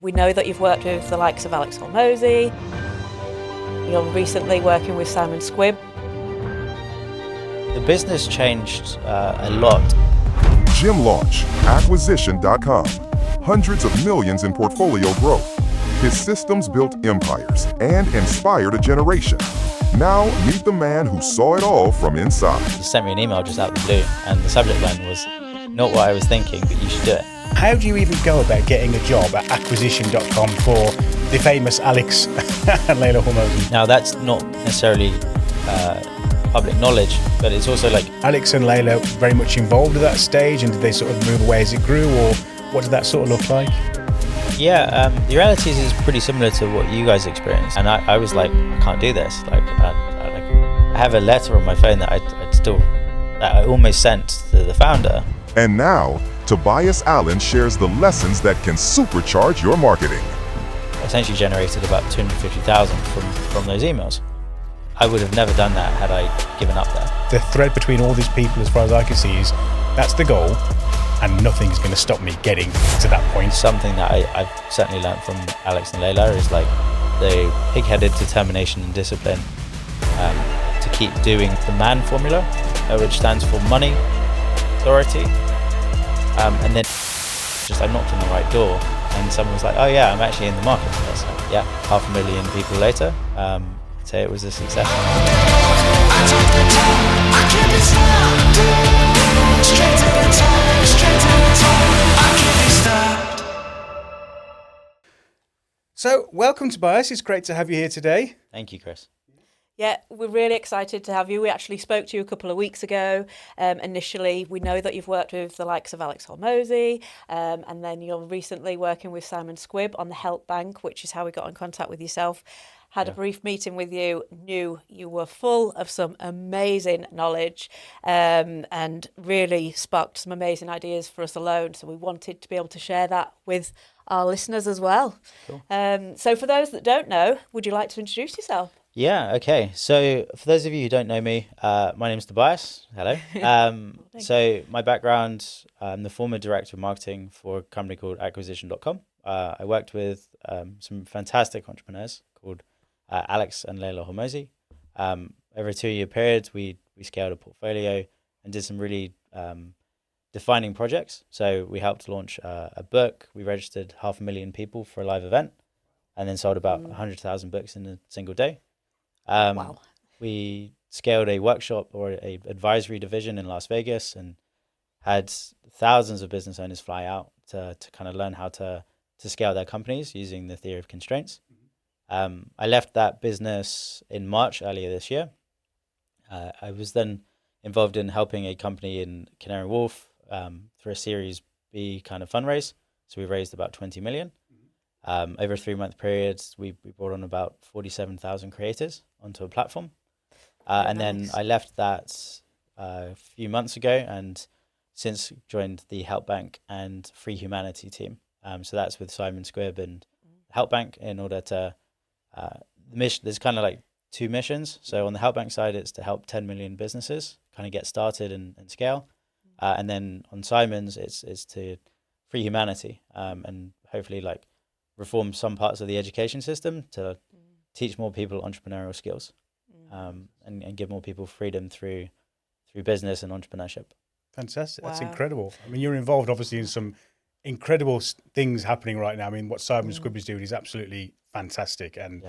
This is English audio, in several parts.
We know that you've worked with the likes of Alex Hormozi. You're recently working with Squibb. The business changed a lot. Gym launch, acquisition.com. Hundreds of millions in portfolio growth. His systems built empires and inspired a generation. Now, meet the man who saw it all from inside. He sent me an email just out of the blue, and the subject line was, "Not what I was thinking, but you should do it." How do you even go about getting a job at acquisition.com for the famous Alex and Layla Hormozi? Now, that's not necessarily public knowledge, but it's also like... Alex and Layla very much involved at that stage, and did they sort of move away as it grew, or what did that sort of look like? Yeah, the reality is pretty similar to what you guys experienced, and I was like, I can't do this. I have a letter on my phone that I almost sent to the founder. And now, Tobias Allen shares the lessons that can supercharge your marketing. Essentially generated about 250,000 from those emails. I would have never done that had I given up there. The thread between all these people, as far as I can see, is that's the goal, and nothing's going to stop me getting to that point. Something that I've certainly learned from Alex and Layla is like the pig-headed determination and discipline to keep doing the MAN formula, which stands for money, authority, and then just I knocked on the right door, and someone was like, "Oh yeah, I'm actually in the market for this." So, yeah, 500,000 people later, I'd say it was a success. So, welcome Tobias, it's great to have you here today. Thank you, Chris. Yeah, we're really excited to have you. We actually spoke to you a couple of weeks ago. Initially, we know that you've worked with the likes of Alex Hormozi, and then you're recently working with Squibb on the Help Bank, which is how we got in contact with yourself. Had a brief meeting with you, knew you were full of some amazing knowledge, and really sparked some amazing ideas for us alone. So we wanted to be able to share that with our listeners as well. Cool. So for those that don't know, would you like to introduce yourself? Yeah, okay. So for those of you who don't know me, my name's Tobias. Hello. So my background, I'm the former director of marketing for a company called acquisition.com. I worked with some fantastic entrepreneurs called Alex and Layla Hormozi. Over a 2-year period, we scaled a portfolio and did some really defining projects. So we helped launch a book. We registered 500,000 people for a live event, and then sold about 100,000 books in a single day. Wow. We scaled a workshop or a advisory division in Las Vegas and had thousands of business owners fly out to kind of learn how to scale their companies using the theory of constraints. I left that business in March earlier this year. I was then involved in helping a company in Canary Wharf through a Series B kind of fundraise. So we raised about 20 million. Over a 3-month period, we brought on about 47,000 creators onto a platform. And nice. then I left that a few months ago and since joined the Help Bank and Free Humanity team. So that's with Squibb and Help Bank in order to, the mission, there's kind of like 2 missions. So on the Help Bank side, it's to help 10 million businesses kind of get started and scale. And then on Simon's, it's to free humanity and hopefully like reform some parts of the education system to teach more people entrepreneurial skills and give more people freedom through business and entrepreneurship. Fantastic. That's Wow. incredible. I mean, you're involved obviously in some incredible things happening right now. I mean, what Squibb is doing is absolutely fantastic, and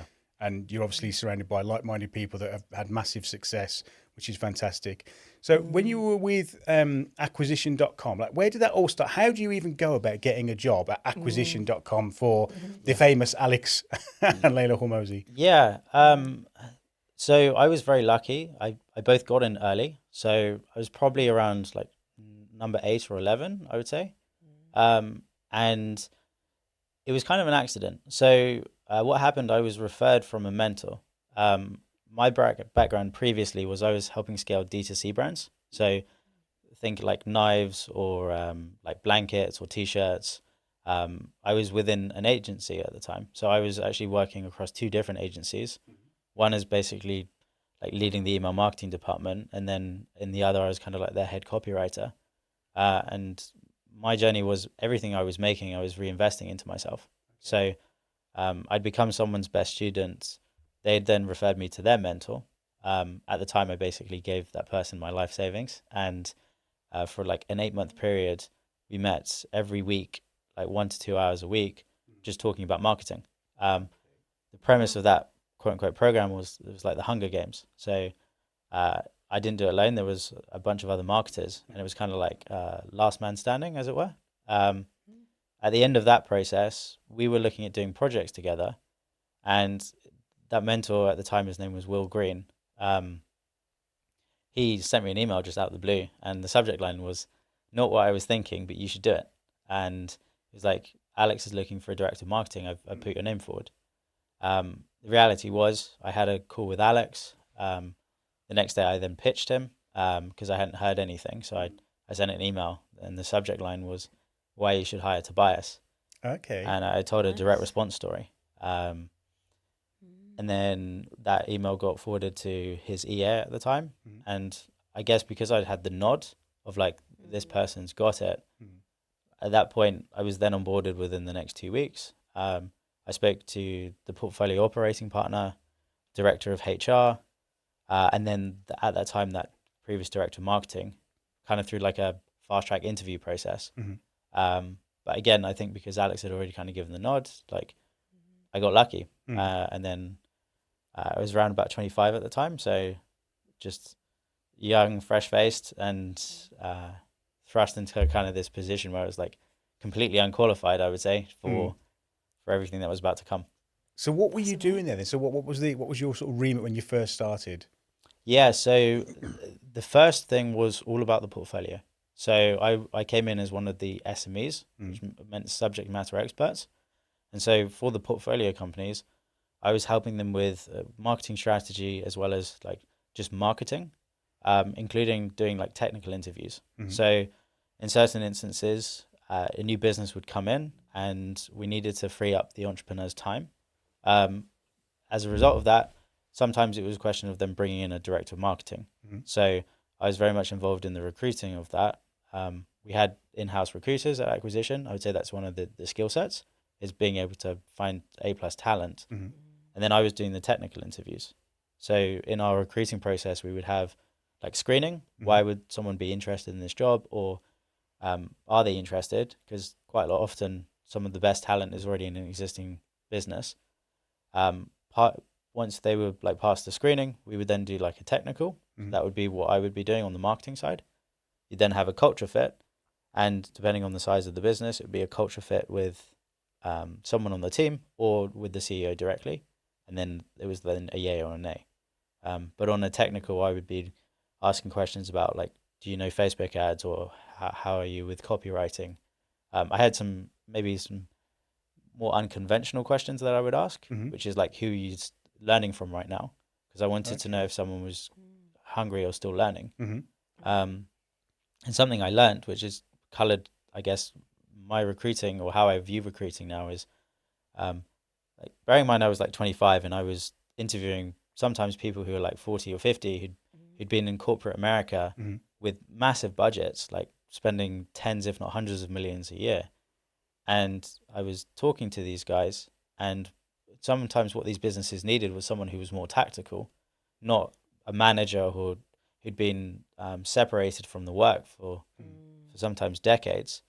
you're obviously surrounded by like-minded people that have had massive success, which is fantastic. So when you were with acquisition.com, like where did that all start? How do you even go about getting a job at acquisition.com for the famous Alex and Layla Hormozi? Yeah. So I was very lucky. I both got in early. So I was probably around like number 8 or 11, I would say. And it was kind of an accident. So what happened, I was referred from a mentor. My background previously was I was helping scale D2C brands. So think like knives or like blankets or T-shirts. I was within an agency at the time. So I was actually working across 2 different agencies. One is basically like leading the email marketing department. And then in the other, I was kind of like their head copywriter. And my journey was everything I was making, I was reinvesting into myself. So I'd become someone's best student. They'd then referred me to their mentor. At the time, I basically gave that person my life savings. And for like an 8-month period, we met every week, like 1 to 2 hours a week, just talking about marketing. The premise of that quote unquote program was it was like the Hunger Games. So I didn't do it alone. There was a bunch of other marketers, and it was kind of like last man standing, as it were. At the end of that process, we were looking at doing projects together, and that mentor at the time, his name was Will Green. He sent me an email just out of the blue, and the subject line was not what I was thinking, but you should do it. And it was like, Alex is looking for a director of marketing. I've put your name forward. The reality was I had a call with Alex. The next day I then pitched him because I hadn't heard anything. So I sent an email, and the subject line was why you should hire Tobias. Okay. And I told a direct response story. And then that email got forwarded to his EA at the time. And I guess because I'd had the nod of like, this person's got it, at that point, I was then onboarded within the next 2 weeks. I spoke to the portfolio operating partner, director of HR, and then at that time, that previous director of marketing, kind of through like a fast track interview process. But again, I think because Alex had already kind of given the nod, like I got lucky. And then I was around about 25 at the time. So just young, fresh faced, and thrust into kind of this position where I was like completely unqualified, I would say, for everything that was about to come. So what were you doing there then? So what was your sort of remit when you first started? Yeah, so the first thing was all about the portfolio. So I came in as one of the SMEs, which meant subject matter experts. And so for the portfolio companies, I was helping them with marketing strategy as well as like just marketing, including doing like technical interviews. So in certain instances, a new business would come in and we needed to free up the entrepreneur's time. As a result of that, sometimes it was a question of them bringing in a director of marketing. So I was very much involved in the recruiting of that. We had in-house recruiters at acquisition. I would say that's one of the skill sets, is being able to find A-plus talent. And then I was doing the technical interviews. So in our recruiting process, we would have like screening. Why would someone be interested in this job? Or are they interested? Because quite a lot often, some of the best talent is already in an existing business. Once they were like past the screening, we would then do like a technical. So that would be what I would be doing on the marketing side. You then have a culture fit, and depending on the size of the business, it would be a culture fit with someone on the team or with the CEO directly, and then it was then a yay or a nay. But on a technical, I would be asking questions about like, do you know Facebook ads, or how are you with copywriting? I had some more unconventional questions that I would ask, which is like, who are you learning from right now? Because I wanted to know if someone was hungry or still learning. And something I learned, which is colored, I guess, my recruiting or how I view recruiting now, is like, bearing in mind I was like 25 and I was interviewing sometimes people who were like 40 or 50 who'd been in corporate America with massive budgets, like spending tens, if not hundreds of millions a year. And I was talking to these guys, and sometimes what these businesses needed was someone who was more tactical, not a manager who'd been separated from the work for sometimes decades.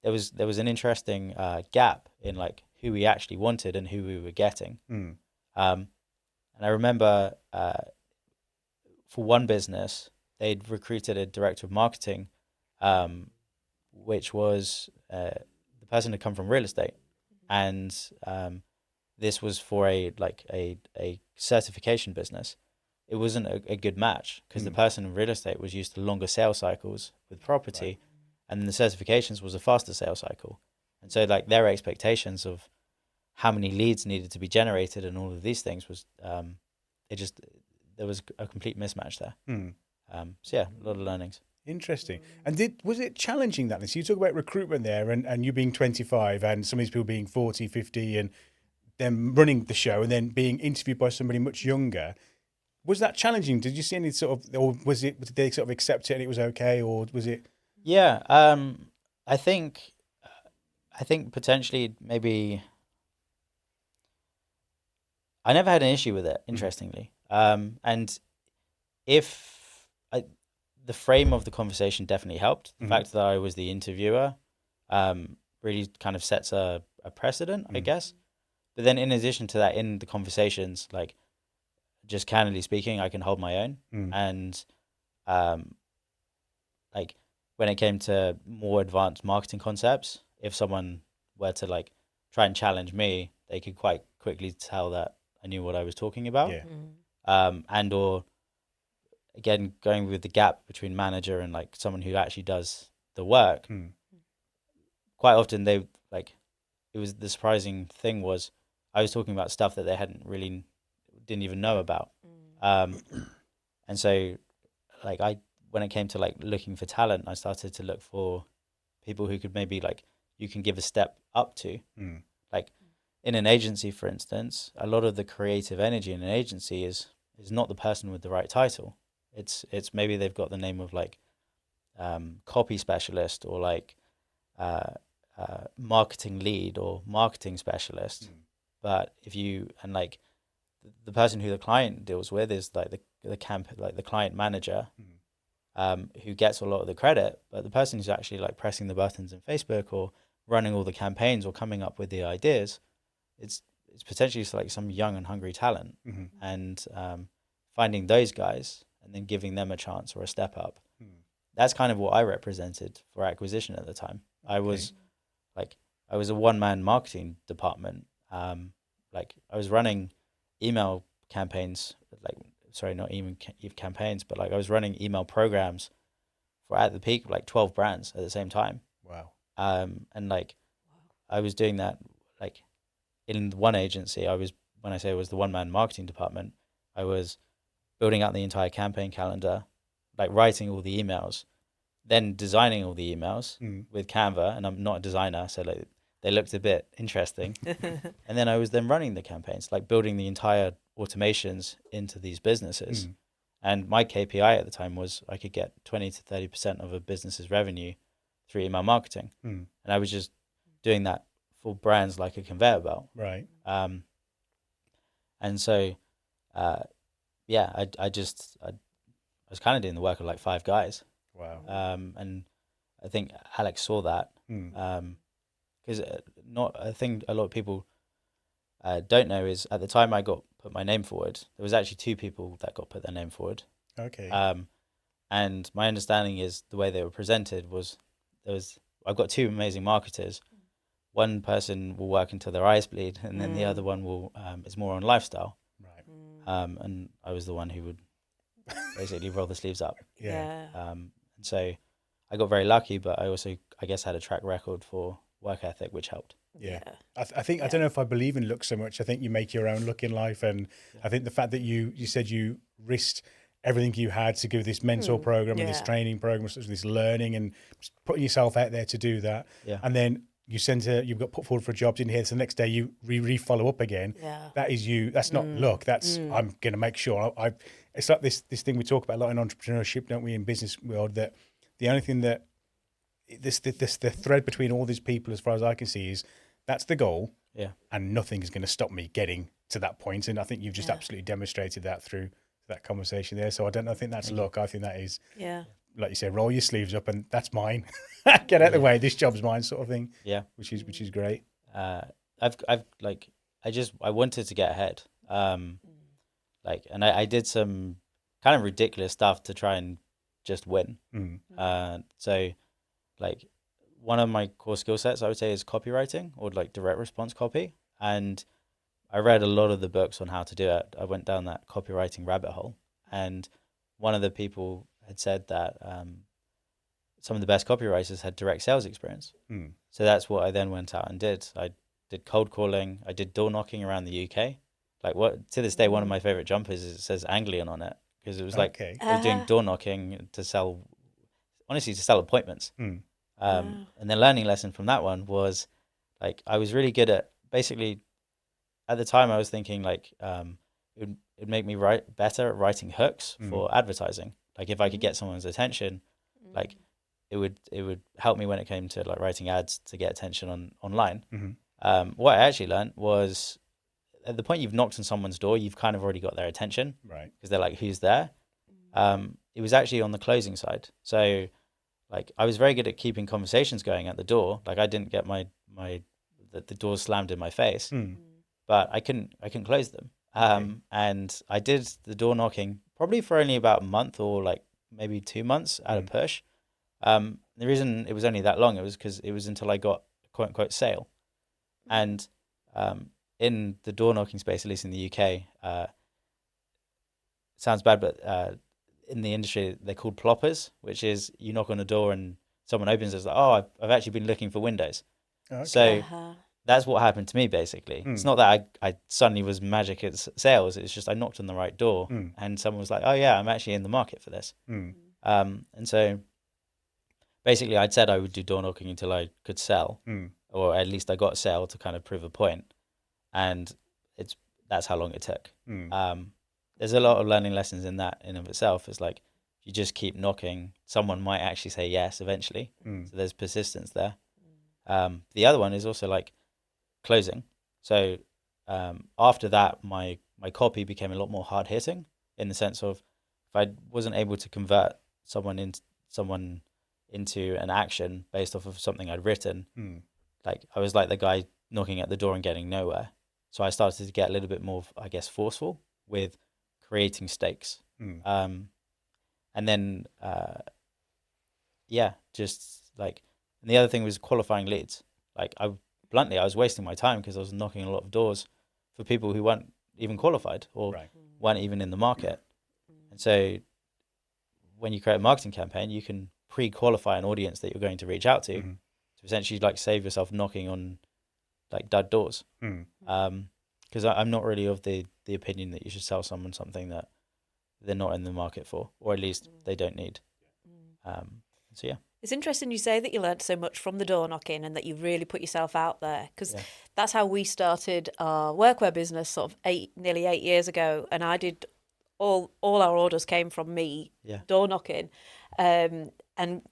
There was an interesting gap in like who we actually wanted and who we were getting. And I remember for one business, they'd recruited a director of marketing, which was the person had come from real estate, and this was for a certification business. It wasn't a good match because the person in real estate was used to longer sales cycles with property, and then the certifications was a faster sales cycle. And so like their expectations of how many leads needed to be generated and all of these things was, there was a complete mismatch there. So yeah, a lot of learnings. Interesting. And was it challenging that? So you talk about recruitment there, and you being 25 and some of these people being 40, 50 and them running the show and then being interviewed by somebody much younger. Was that challenging? Did you see any sort of, or did they sort of accept it and it was okay, or was it? Yeah, I think potentially maybe I never had an issue with it, interestingly. And if the frame of the conversation definitely helped. The fact that I was the interviewer really kind of sets a precedent, I guess. But then in addition to that, in the conversations, like just candidly speaking, I can hold my own. And like when it came to more advanced marketing concepts, if someone were to like try and challenge me, they could quite quickly tell that I knew what I was talking about. And or again, going with the gap between manager and like someone who actually does the work, quite often they like, it was the surprising thing was I was talking about stuff that they didn't even know about. And so like when it came to like looking for talent, I started to look for people who could maybe like, you can give a step up to. Like in an agency, for instance, a lot of the creative energy in an agency is not the person with the right title. It's maybe they've got the name of like copy specialist or like marketing lead or marketing specialist. But like the person who the client deals with is like the client manager, who gets a lot of the credit, but the person who's actually like pressing the buttons in Facebook or running all the campaigns or coming up with the ideas, it's potentially like some young and hungry talent, and finding those guys and then giving them a chance or a step up. That's kind of what I represented for acquisition at the time. I was a one-man marketing department. Like I was running email campaigns, like sorry, not even campaigns, but like I was running email programs for at the peak of like 12 brands at the same time. Wow. And like I was doing that like in one agency. When I say it was the one-man marketing department, I was building out the entire campaign calendar, like writing all the emails, then designing all the emails with Canva. And I'm not a designer, so like they looked a bit interesting. And then I was then running the campaigns, like building the entire automations into these businesses. And my KPI at the time was I could get 20 to 30% of a business's revenue through email marketing. And I was just doing that for brands like a conveyor belt. Right. And so, yeah, I was kind of doing the work of like 5 guys. Wow. And I think Alex saw that. Because I think a lot of people don't know is at the time I got put my name forward, there was actually 2 people that got put their name forward. Okay. And my understanding is the way they were presented was I've got 2 amazing marketers. One person will work until their eyes bleed, and then the other one will is more on lifestyle. Right. And I was the one who would basically roll the sleeves up. Yeah. And so I got very lucky, but I also, I guess, had a track record for work ethic, which helped. Yeah. I think, I don't know if I believe in luck so much. I think you make your own luck in life. And I think the fact that you said you risked everything you had to give this mentor program and this training program, this learning and just putting yourself out there to do that. Yeah. And then you you got put forward for jobs in here. So the next day you re-follow up again. Yeah. That is you. That's not luck. That's, I'm going to make sure it's like this thing we talk about a lot in entrepreneurship, don't we, in business world, that the only thing that the thread between all these people, as far as I can see, is that's the goal. Yeah. And nothing is going to stop me getting to that point. And I think you've just absolutely demonstrated that through that conversation there. So I think that's luck. I think that is, like you said, roll your sleeves up and that's mine. Get out of the way. This job's mine, sort of thing. Yeah. Which is great. I wanted to get ahead. And I did some kind of ridiculous stuff to try and just win. So like one of my core skill sets, I would say, is copywriting or like direct response copy. And I read a lot of the books on how to do it. I went down that copywriting rabbit hole. And one of the people had said that some of the best copywriters had direct sales experience. So that's what I then went out and did. I did cold calling. I did door knocking around the UK. Like to this day, one of my favorite jumpers is it says Anglian on it because it was like I was doing door knocking to sell appointments. And the learning lesson from that one was like I was really good at basically at the time I was thinking like it'd make me better at writing hooks for advertising. Like if I could get someone's attention, like it would help me when it came to like writing ads to get attention online. What I actually learned was at the point you've knocked on someone's door, you've kind of already got their attention, Right. because they're like, who's there? It was actually on the closing side. So like I was very good at keeping conversations going at the door. Like I didn't get the doors slammed in my face, but I couldn't close them. And I did the door knocking probably for only about a month or like maybe 2 months at a push. The reason it was only that long, it was because it was until I got a quote unquote sale. And in the door knocking space, at least in the UK, it sounds bad, but in the industry, they're called ploppers, which is you knock on a door and someone opens it, it's like, oh, I've actually been looking for windows. Okay. So that's what happened to me, basically. It's not that I suddenly was magic at sales. It's just I knocked on the right door and someone was like, oh, yeah, I'm actually in the market for this. And so basically I'd said I would do door knocking until I could sell, or at least I got a sale to kind of prove a point. And that's how long it took. There's a lot of learning lessons in that in of itself. It's like if you just keep knocking, someone might actually say yes eventually. So there's persistence there. The other one is also like closing. So after that, my copy became a lot more hard hitting, in the sense of if I wasn't able to convert someone into an action based off of something I'd written, like I was like the guy knocking at the door and getting nowhere. So I started to get a little bit more, I guess, forceful with creating stakes. And then, just like, and the other thing was qualifying leads. Like I was wasting my time because I was knocking a lot of doors for people who weren't even qualified or weren't even in the market. And so when you create a marketing campaign, you can pre-qualify an audience that you're going to reach out to essentially like save yourself knocking on like dud doors. Because I'm not really of the opinion that you should sell someone something that they're not in the market for, or at least they don't need. So yeah. It's interesting you say that you learned so much from the door knocking and that you really put yourself out there, because that's how we started our workwear business sort of nearly 8 years ago. And I did all our orders came from me door knocking. And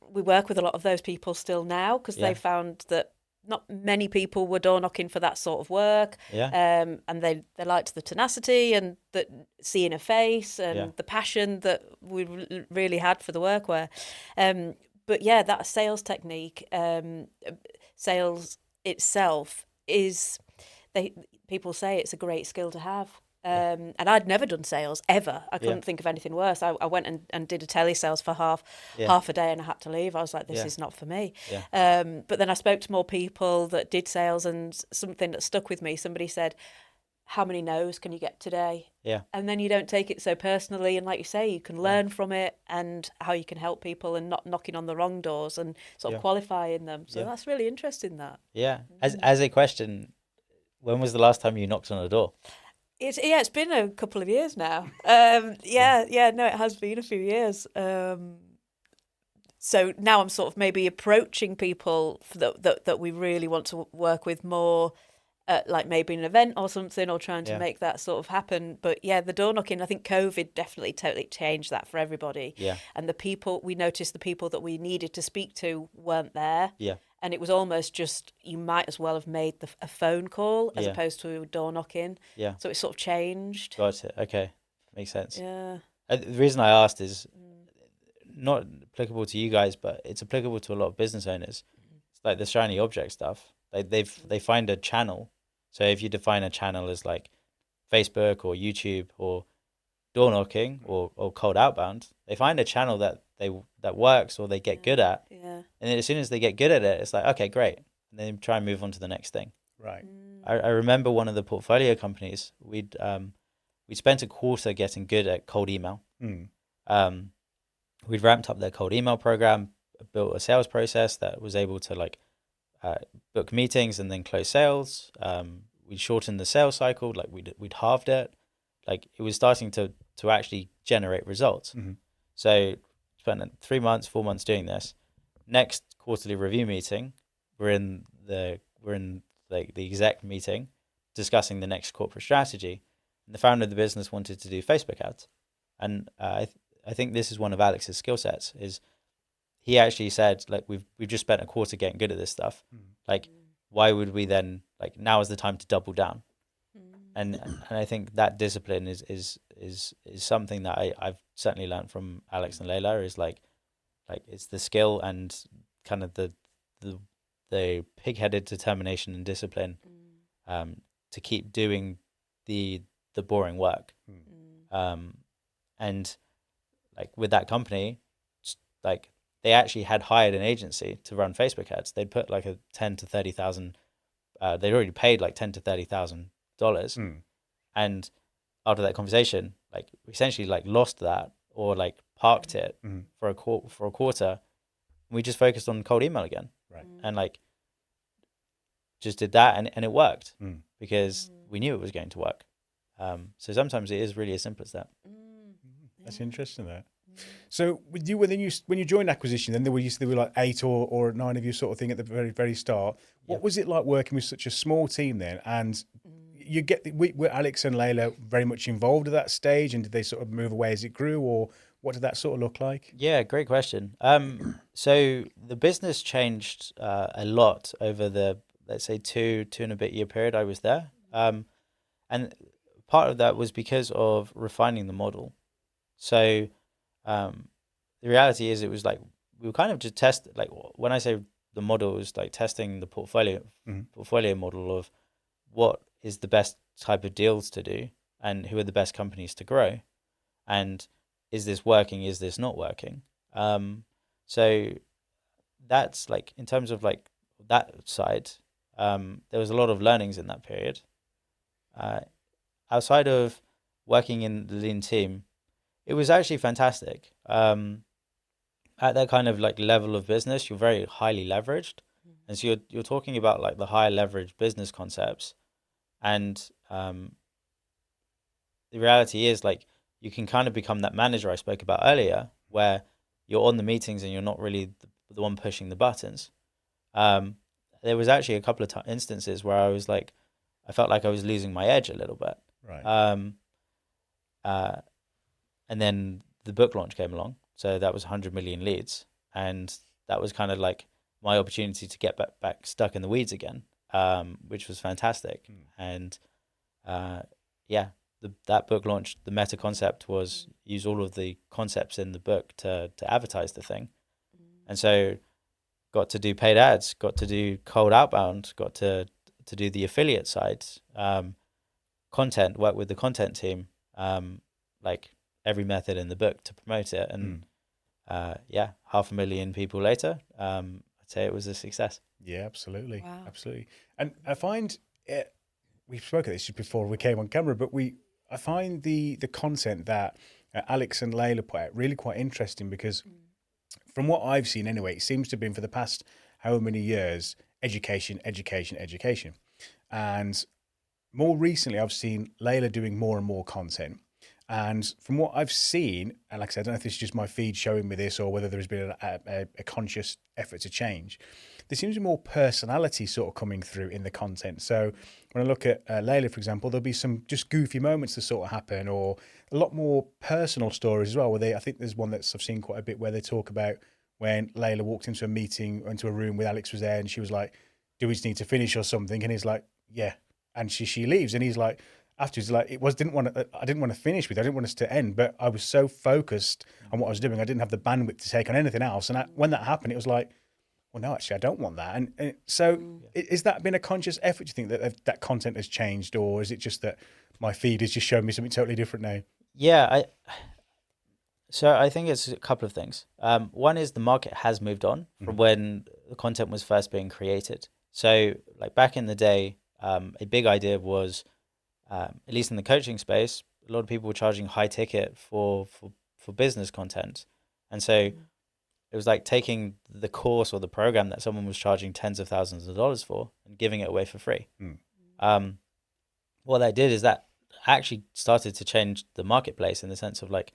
we work with a lot of those people still now, because they found that not many people were door knocking for that sort of work. And they liked the tenacity and that seeing a face and the passion that we really had for the workwear. But yeah, that sales technique, sales itself people say it's a great skill to have. And I'd never done sales ever. I couldn't think of anything worse. I went and did a telesales for half a day and I had to leave. I was like, this is not for me. But then I spoke to more people that did sales, and something that stuck with me, somebody said, how many no's can you get today? And then you don't take it so personally, and like you say, you can learn from it and how you can help people and not knocking on the wrong doors and sort of qualifying them. So that's really interesting, that. As a question, when was the last time you knocked on a door? It's been a couple of years now. No, it has been a few years. So now I'm sort of maybe approaching people that we really want to work with more, like maybe an event or something, or trying to make that sort of happen. But yeah, the door knocking, I think COVID definitely totally changed that for everybody. And we noticed the people that we needed to speak to weren't there. And it was almost just, you might as well have made a phone call as opposed to door knocking. So it sort of changed. Got it. Okay. Makes sense. Yeah. The reason I asked is not applicable to you guys, but it's applicable to a lot of business owners. It's like the shiny object stuff. They find a channel. So if you define a channel as like Facebook or YouTube or door knocking or cold outbound, they find a channel that works or they get good at. And then as soon as they get good at it, it's like, okay, great. And then try and move on to the next thing. Right. I remember one of the portfolio companies, we spent a quarter getting good at cold email. We'd ramped up their cold email program, built a sales process that was able to like book meetings and then close sales. We shortened the sales cycle, like we'd halved it. Like it was starting to actually generate results. So spent 3 months, 4 months doing this. Next quarterly review meeting, we're in the exec meeting discussing the next corporate strategy. And the founder of the business wanted to do Facebook ads. And I think this is one of Alex's skill sets, is he actually said, like, we've just spent a quarter getting good at this stuff. Like, why would we then, like, now is the time to double down. and I think that discipline is something that I've certainly learned from Alex and Layla, is like it's the skill and kind of the pig-headed determination and discipline to keep doing the boring work. And like with that company, like they actually had hired an agency to run Facebook ads. They'd put like a 10 to 30,000. They'd already paid like $10,000 to $30,000, and after that conversation, like we essentially like lost that, or like parked it for a quarter. We just focused on cold email again, Right. and like just did that, and it worked because we knew it was going to work. So sometimes it is really as simple as that. That's interesting. That. So with you, when you joined Acquisition, then there were like 8 or 9 of you sort of thing at the very start. What was it like working with such a small team then? And were Alex and Layla very much involved at that stage, and did they sort of move away as it grew, or what did that sort of look like? Yeah, great question. So the business changed a lot over the, let's say, two and a bit year period I was there. And part of that was because of refining the model. So the reality is, it was like we were kind of just like when I say the model, is like testing the portfolio model of what is the best type of deals to do and who are the best companies to grow, and is this working, is this not working. So that's like, in terms of like that side, there was a lot of learnings in that period. Outside of working in the lean team, it was actually fantastic. At that kind of like level of business, you're very highly leveraged, and so you're talking about like the higher leverage business concepts, and the reality is, like, you can kind of become that manager I spoke about earlier, where you're on the meetings and you're not really the one pushing the buttons. There was actually a couple of instances where I felt like I was losing my edge a little bit. Right. And then the book launch came along. So that was 100 million leads. And that was kind of like my opportunity to get back stuck in the weeds again, which was fantastic. And that book launch, the meta concept was use all of the concepts in the book to advertise the thing. And so got to do paid ads, got to do cold outbound, got to do the affiliate side, content, work with the content team, like every method in the book to promote it. And 500,000 people later, I'd say it was a success. Yeah, absolutely. Wow. Absolutely. And I find we spoke of this just before we came on camera, but I find the content that Alex and Layla put out really quite interesting, because from what I've seen anyway, it seems to have been for the past however many years, education. And more recently, I've seen Layla doing more and more content. And from what I've seen, and like I said, I don't know if this is just my feed showing me this or whether there's been a conscious effort to change, there seems to be more personality sort of coming through in the content. So when I look at Layla, for example, there'll be some just goofy moments that sort of happen, or a lot more personal stories as well, where I think there's one that I've seen quite a bit where they talk about when Layla walked into a meeting, into a room with Alex was there, and she was like, do we just need to finish or something? And he's like, yeah. And she leaves, and he's like, afterwards, like, I didn't want to finish with it. I didn't want us to end, but I was so focused on what I was doing, I didn't have the bandwidth to take on anything else. And when that happened, it was like, well, no, actually, I don't want that. And so, is that been a conscious effort? Do you think that that content has changed, or is it just that my feed is just showing me something totally different now? Yeah, so I think it's a couple of things. One is the market has moved on from when the content was first being created. So, like back in the day, a big idea was, at least in the coaching space, a lot of people were charging high ticket for business content. And so it was like taking the course or the program that someone was charging tens of thousands of dollars for and giving it away for free. What that did is that actually started to change the marketplace, in the sense of, like,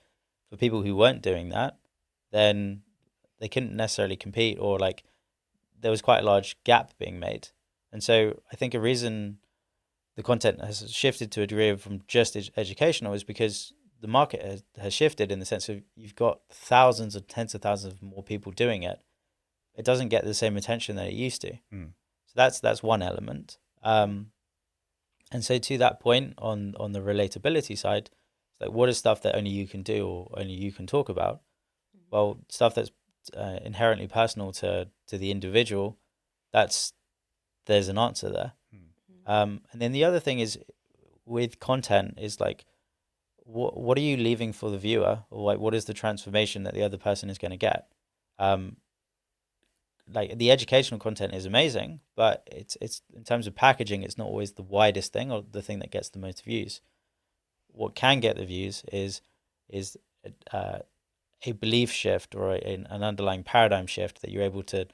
for people who weren't doing that, then they couldn't necessarily compete, or like there was quite a large gap being made. And so I think a reason the content has shifted to a degree from just educational is because the market has shifted, in the sense of you've got thousands of tens of thousands of more people doing it. It doesn't get the same attention that it used to. So that's one element. And so to that point on the relatability side, it's like what is stuff that only you can do or only you can talk about? Well, stuff that's inherently personal to the individual, there's an answer there. And then the other thing is with content is like, what are you leaving for the viewer, or like what is the transformation that the other person is going to get? Like the educational content is amazing, but it's in terms of packaging, it's not always the widest thing or the thing that gets the most views. What can get the views is a belief shift or an underlying paradigm shift that you're able to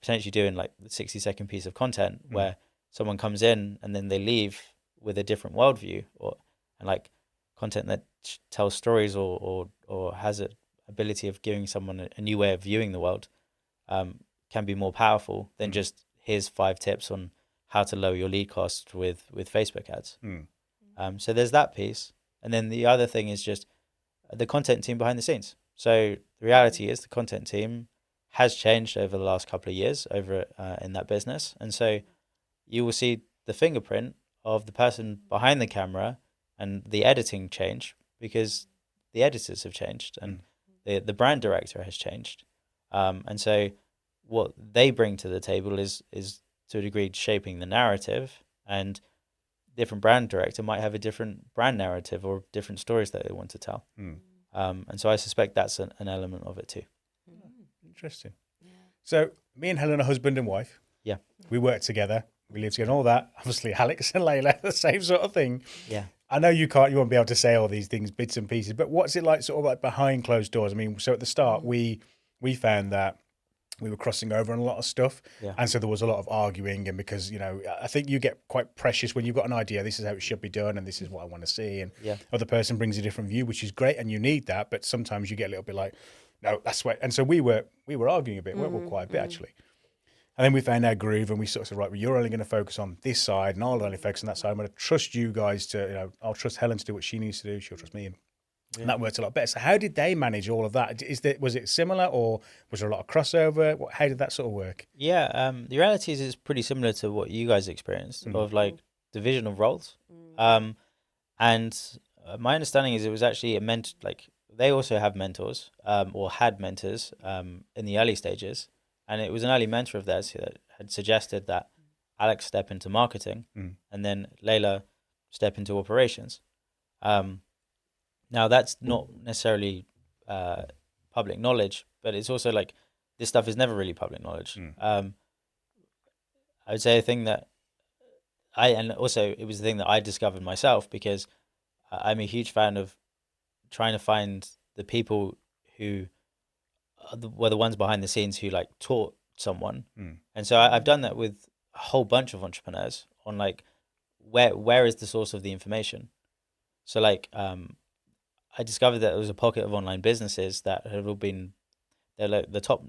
potentially do in like the 60-second piece of content where someone comes in and then they leave with a different worldview, and like content that tells stories or has an ability of giving someone a new way of viewing the world. Can be more powerful than just here's 5 tips on how to lower your lead cost with Facebook ads. So there's that piece. And then the other thing is just the content team behind the scenes. So the reality is the content team has changed over the last couple of years over in that business. And so you will see the fingerprint of the person behind the camera and the editing change because the editors have changed and the brand director has changed. And so what they bring to the table is to a degree shaping the narrative, and different brand director might have a different brand narrative or different stories that they want to tell. And so I suspect that's an element of it too. Interesting. So me and Helen are husband and wife. Yeah. We work together. We live together and all that. Obviously, Alex and Layla, the same sort of thing. Yeah. I know you won't be able to say all these things, bits and pieces, but what's it like sort of like behind closed doors? I mean, so at the start, we found that we were crossing over on a lot of stuff. Yeah. And so there was a lot of arguing. And because, I think you get quite precious when you've got an idea, this is how it should be done and this is what I want to see. And other person brings a different view, which is great. And you need that. But sometimes you get a little bit like, no, that's what. And so we were arguing a bit, weren't we? Quite a bit, actually. And then we found our groove and we sort of said, right, well, you're only going to focus on this side and I'll only focus on that side. I'm going to trust you guys to, I'll trust Helen to do what she needs to do. She'll trust me. And that worked a lot better. So how did they manage all of that? Was it similar or was there a lot of crossover? How did that sort of work? Yeah, the reality is it's pretty similar to what you guys experienced of like division of roles. And my understanding is it was actually like they also have mentors or had mentors in the early stages. And it was an early mentor of theirs that had suggested that Alex step into marketing and then Layla step into operations. Now, that's not necessarily public knowledge, but it's also like this stuff is never really public knowledge. I would say a thing that and also it was the thing that I discovered myself because I'm a huge fan of trying to find the people who were the ones behind the scenes who like taught someone. And so I've done that with a whole bunch of entrepreneurs on like, where is the source of the information? So like, I discovered that there was a pocket of online businesses that had all been, they're like the top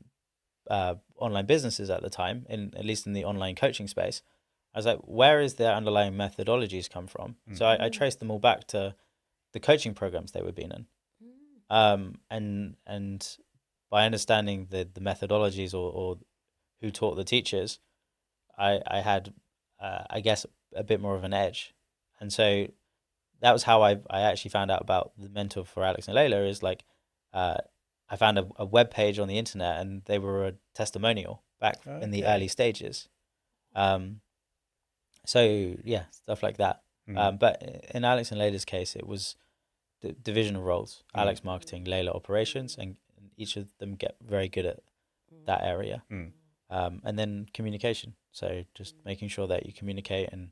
online businesses at the time, at least in the online coaching space. I was like, where is their underlying methodologies come from? So I traced them all back to the coaching programs they were being in. And by understanding the methodologies or who taught the teachers, I had, I guess, a bit more of an edge. And so that was how I actually found out about the mentor for Alex and Layla is like, I found a web page on the internet and they were a testimonial back in the early stages. So yeah, stuff like that. But in Alex and Layla's case, it was the division of roles, Alex marketing, Layla operations, and each of them get very good at that area. And then communication. So just making sure that you communicate and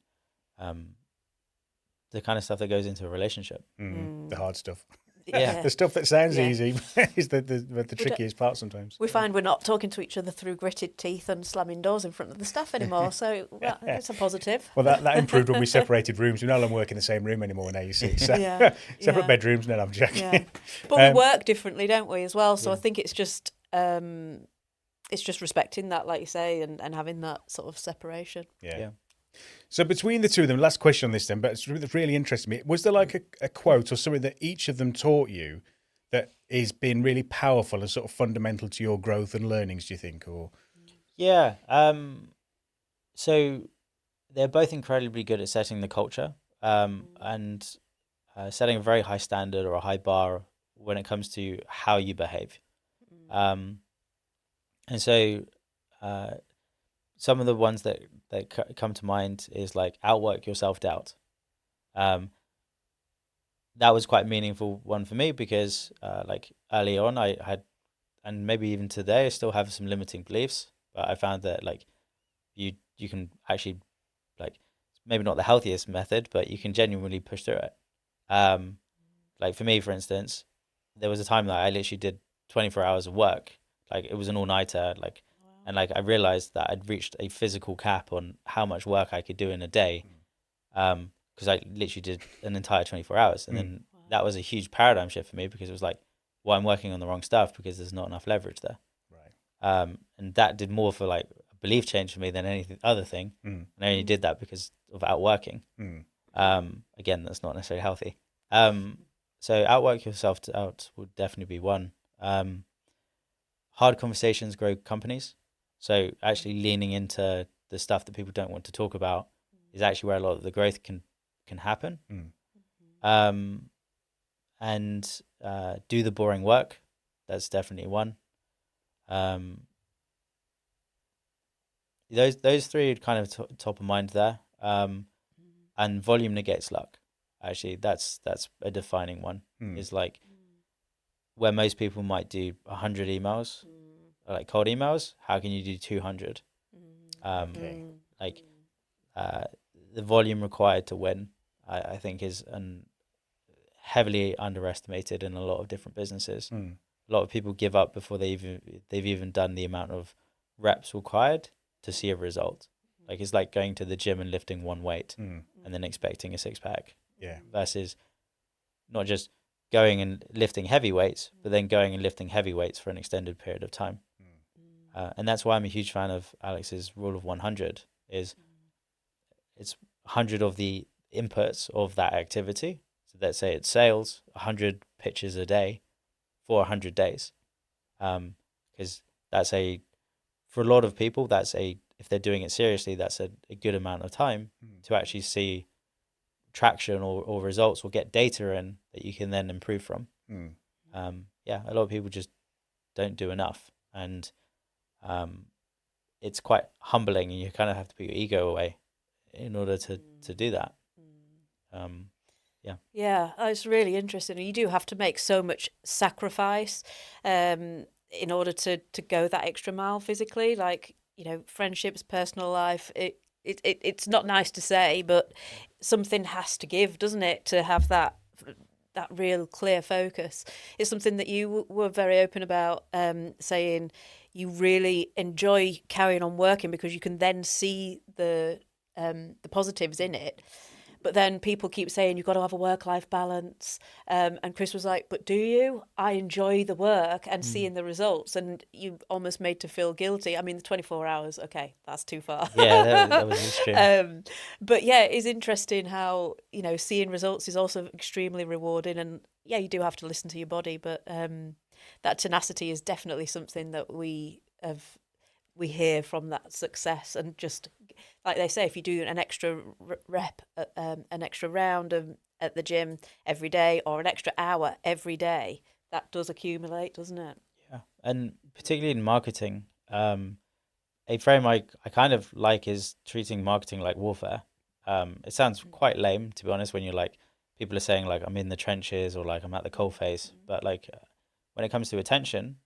the kind of stuff that goes into a relationship. The hard stuff. Yeah. The stuff that sounds easy is the trickiest part sometimes. We find we're not talking to each other through gritted teeth and slamming doors in front of the staff anymore, so it's a positive. Well, that improved when we separated rooms. We no longer work in the same room anymore now, you see. So separate bedrooms, no, I'm joking. Yeah. But we work differently, don't we, as well? So I think it's just respecting that, like you say, and having that sort of separation. Yeah. So between the two of them, last question on this then, but it's really interesting me. Was there like a quote or something that each of them taught you that has been really powerful and sort of fundamental to your growth and learnings, do you think? Or Yeah. So they're both incredibly good at setting the culture and setting a very high standard or a high bar when it comes to how you behave. And so some of the ones that come to mind is like outwork your self-doubt. That was quite a meaningful one for me because like early on I had, and maybe even today I still have some limiting beliefs, but I found that like you can actually, like, maybe not the healthiest method, but you can genuinely push through it. Like for me, for instance, there was a time that I literally did 24 hours of work. Like it was an all-nighter, like, and like I realized that I'd reached a physical cap on how much work I could do in a day. Because I literally did an entire 24 hours. And then that was a huge paradigm shift for me because it was like, well, I'm working on the wrong stuff because there's not enough leverage there. Right. And that did more for like a belief change for me than anything other thing. And I only did that because of outworking. Again, that's not necessarily healthy. So outwork yourself out would definitely be one. Hard conversations grow companies. So actually leaning into the stuff that people don't want to talk about is actually where a lot of the growth can happen. And do the boring work. That's definitely one. Those three are kind of top of mind there. And volume negates luck. Actually, that's a defining one. Is like where most people might do 100 emails, like cold emails. How can you do 200? Like the volume required to win, I think, is heavily underestimated in a lot of different businesses. A lot of people give up before they've even done the amount of reps required to see a result. Like it's like going to the gym and lifting one weight and then expecting a six-pack. Yeah. Versus not just going and lifting heavy weights, but then going and lifting heavy weights for an extended period of time. And that's why I'm a huge fan of Alex's rule of 100. Is it's 100 of the inputs of that activity. So let's say it's sales, 100 pitches a day for 100 days. Because that's for a lot of people, if they're doing it seriously, that's a good amount of time to actually see traction or results or get data in that you can then improve from. A lot of people just don't do enough. And it's quite humbling, and you kind of have to put your ego away in order to do that. Yeah, it's really interesting. You do have to make so much sacrifice in order to go that extra mile physically. Like, friendships, personal life. It's not nice to say, but something has to give, doesn't it, to have that real clear focus. It's something that you were very open about, saying you really enjoy carrying on working because you can then see the positives in it. But then people keep saying you've got to have a work-life balance. And Chris was like, but do you? I enjoy the work and seeing the results. And you almost made to feel guilty. I mean, the 24 hours, okay, that's too far. Yeah, that was extreme. But yeah, it's interesting how, seeing results is also extremely rewarding. And yeah, you do have to listen to your body. But that tenacity is definitely something that we hear from that success. And just like they say, if you do an extra rep, an extra round at the gym every day, or an extra hour every day, that does accumulate, doesn't it? Yeah, and particularly in marketing, a frame I kind of like is treating marketing like warfare. It sounds quite lame, to be honest, when you're like, people are saying like I'm in the trenches or like I'm at the coalface, but like when it comes to attention,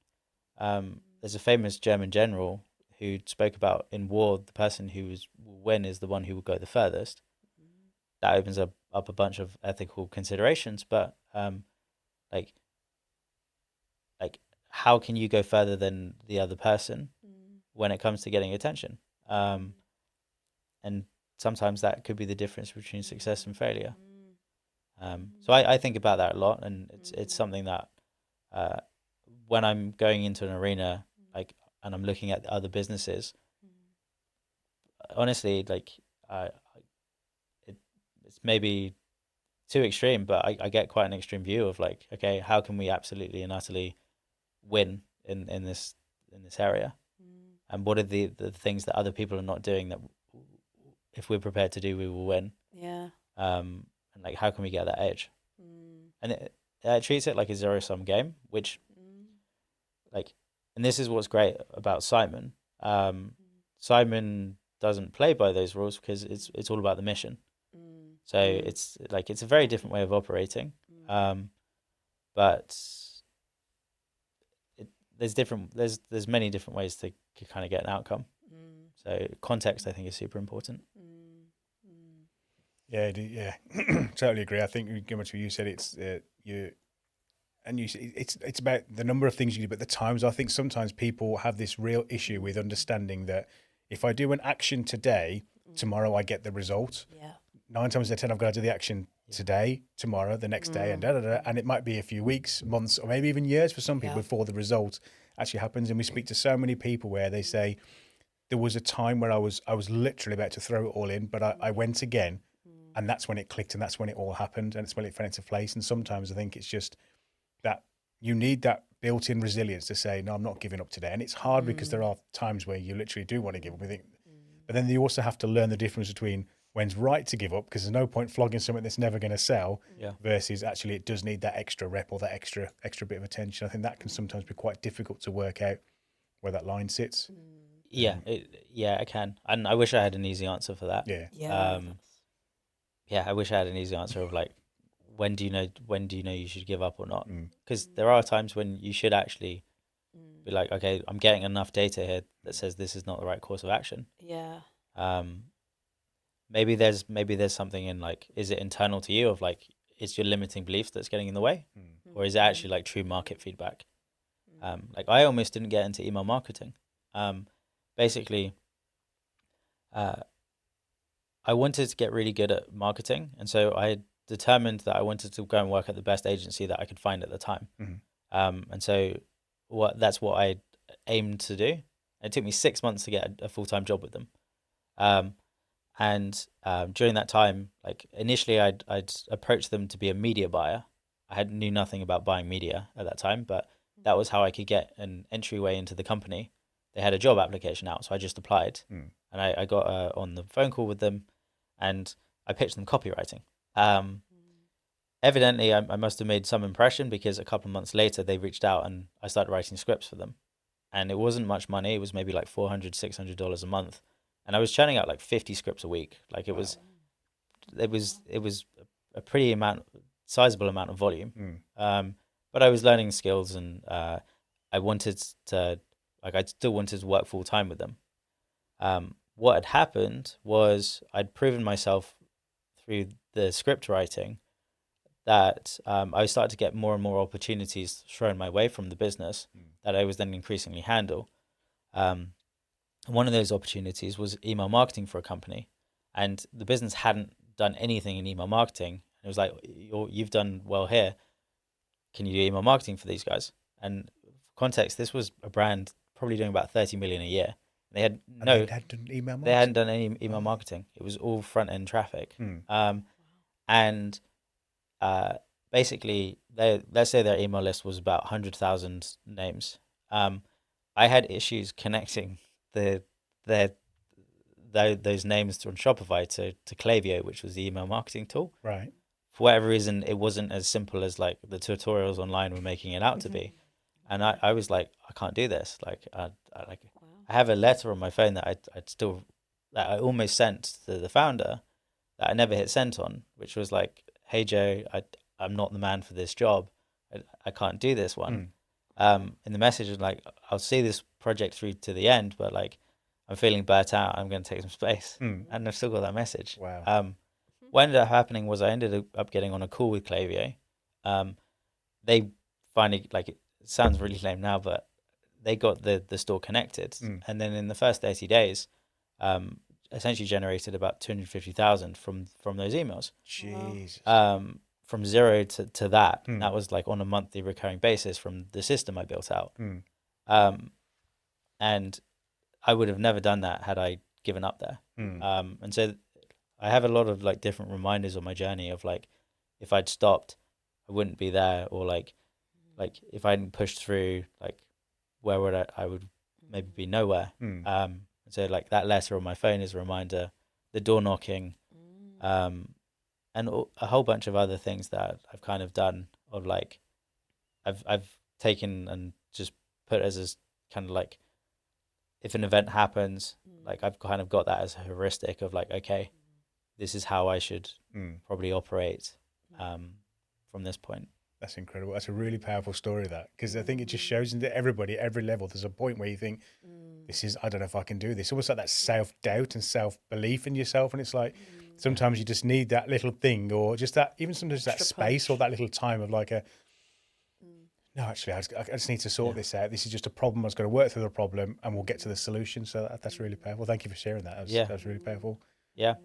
there's a famous German general who spoke about in war, the person who will win is the one who will go the furthest. That opens up a bunch of ethical considerations, but like how can you go further than the other person when it comes to getting attention? And sometimes that could be the difference between success and failure. So I think about that a lot, and it's something that when I'm going into an arena, like, and I'm looking at other businesses, honestly, like it's maybe too extreme, but I get quite an extreme view of like, okay, how can we absolutely and utterly win in this area, and what are the things that other people are not doing that if we're prepared to do, we will win. Yeah. and like how can we get that edge? And it treats it like a zero-sum game, which like, and this is what's great about Simon. Simon doesn't play by those rules because it's all about the mission. So it's like it's a very different way of operating, but there's many different ways to kind of get an outcome. So context, I think, is super important. Yeah, totally agree. I think pretty much what you said. It's it's about the number of things you do, but the times. I think sometimes people have this real issue with understanding that if I do an action today, tomorrow I get the result. Yeah. 9 times out of 10, I've got to do the action today, tomorrow, the next day, and and it might be a few weeks, months, or maybe even years for some people before the result actually happens. And we speak to so many people where they say there was a time where I was literally about to throw it all in, but I went again, and that's when it clicked, and that's when it all happened, and it's when it fell into place. And sometimes I think it's just that you need that built-in resilience to say, no, I'm not giving up today. And it's hard because there are times where you literally do want to give up. But then you also have to learn the difference between when's right to give up, because there's no point flogging something that's never going to sell, versus actually it does need that extra rep or that extra bit of attention. I think that can sometimes be quite difficult to work out where that line sits. Yeah, it can. And I wish I had an easy answer for that. I wish I had an easy answer of like, when do you know you should give up or not? Because there are times when you should actually be like, okay, I'm getting enough data here that says this is not the right course of action. Yeah. Maybe there's something in like, is it internal to you of like, it's your limiting beliefs that's getting in the way, or is it actually like true market feedback? Like I almost didn't get into email marketing. Basically, I wanted to get really good at marketing, and so I determined that I wanted to go and work at the best agency that I could find at the time. And so that's what I aimed to do. It took me 6 months to get a full-time job with them. And during that time, like initially I'd approached them to be a media buyer. I knew nothing about buying media at that time, but that was how I could get an entryway into the company. They had a job application out, so I just applied, and I got on the phone call with them, and I pitched them copywriting. Evidently, I must have made some impression, because a couple of months later, they reached out and I started writing scripts for them. And it wasn't much money. It was maybe like $400, $600 a month. And I was churning out like 50 scripts a week. Like it was a pretty sizable amount of volume. But I was learning skills, and I still wanted to work full time with them. What had happened was I'd proven myself through the script writing that I started to get more and more opportunities thrown my way from the business that I was then increasingly handle. One of those opportunities was email marketing for a company, and the business hadn't done anything in email marketing. It was like, you've done well here. Can you do email marketing for these guys? And for context, this was a brand probably doing about 30 million a year. They had they hadn't done email marketing? They hadn't done any email marketing. It was all front end traffic. And basically, let's say their email list was about 100,000 names. I had issues connecting those names on Shopify to Klaviyo, which was the email marketing tool. Right. For whatever reason, it wasn't as simple as like the tutorials online were making it out to be. And I was like, I can't do this. Like, I have a letter on my phone that I almost sent to the founder that I never hit send on, which was like, hey Joe, I'm not the man for this job. I can't do this one. In the message was like, I'll see this project through to the end, but like, I'm feeling burnt out. I'm going to take some space. And I've still got that message. Wow. What ended up happening was I ended up getting on a call with Klaviyo. They finally, like, it sounds really lame now, but they got the store connected. And then in the first 30 days, essentially generated about 250,000 from those emails. Jeez. From zero to that. That was like on a monthly recurring basis from the system I built out. And I would have never done that had I given up there. And so I have a lot of like different reminders on my journey of like, if I'd stopped, I wouldn't be there, or like if I hadn't pushed through, like where would I would maybe be nowhere. So like that letter on my phone is a reminder, the door knocking, and a whole bunch of other things that I've kind of done, of like I've taken and just put as kind of like, if an event happens, like I've kind of got that as a heuristic of like, okay, this is how I should probably operate from this point. That's incredible. That's a really powerful story, that, because I think it just shows that everybody at every level, there's a point where you think, I don't know if I can do this. Almost like that self-doubt and self-belief in yourself. And it's like, sometimes you just need that little thing, or just that, even sometimes that space or that little time of like no, actually, I just need to sort this out. This is just a problem. I was going to work through the problem and we'll get to the solution. So that's really powerful. Thank you for sharing that. That was really powerful. Yeah.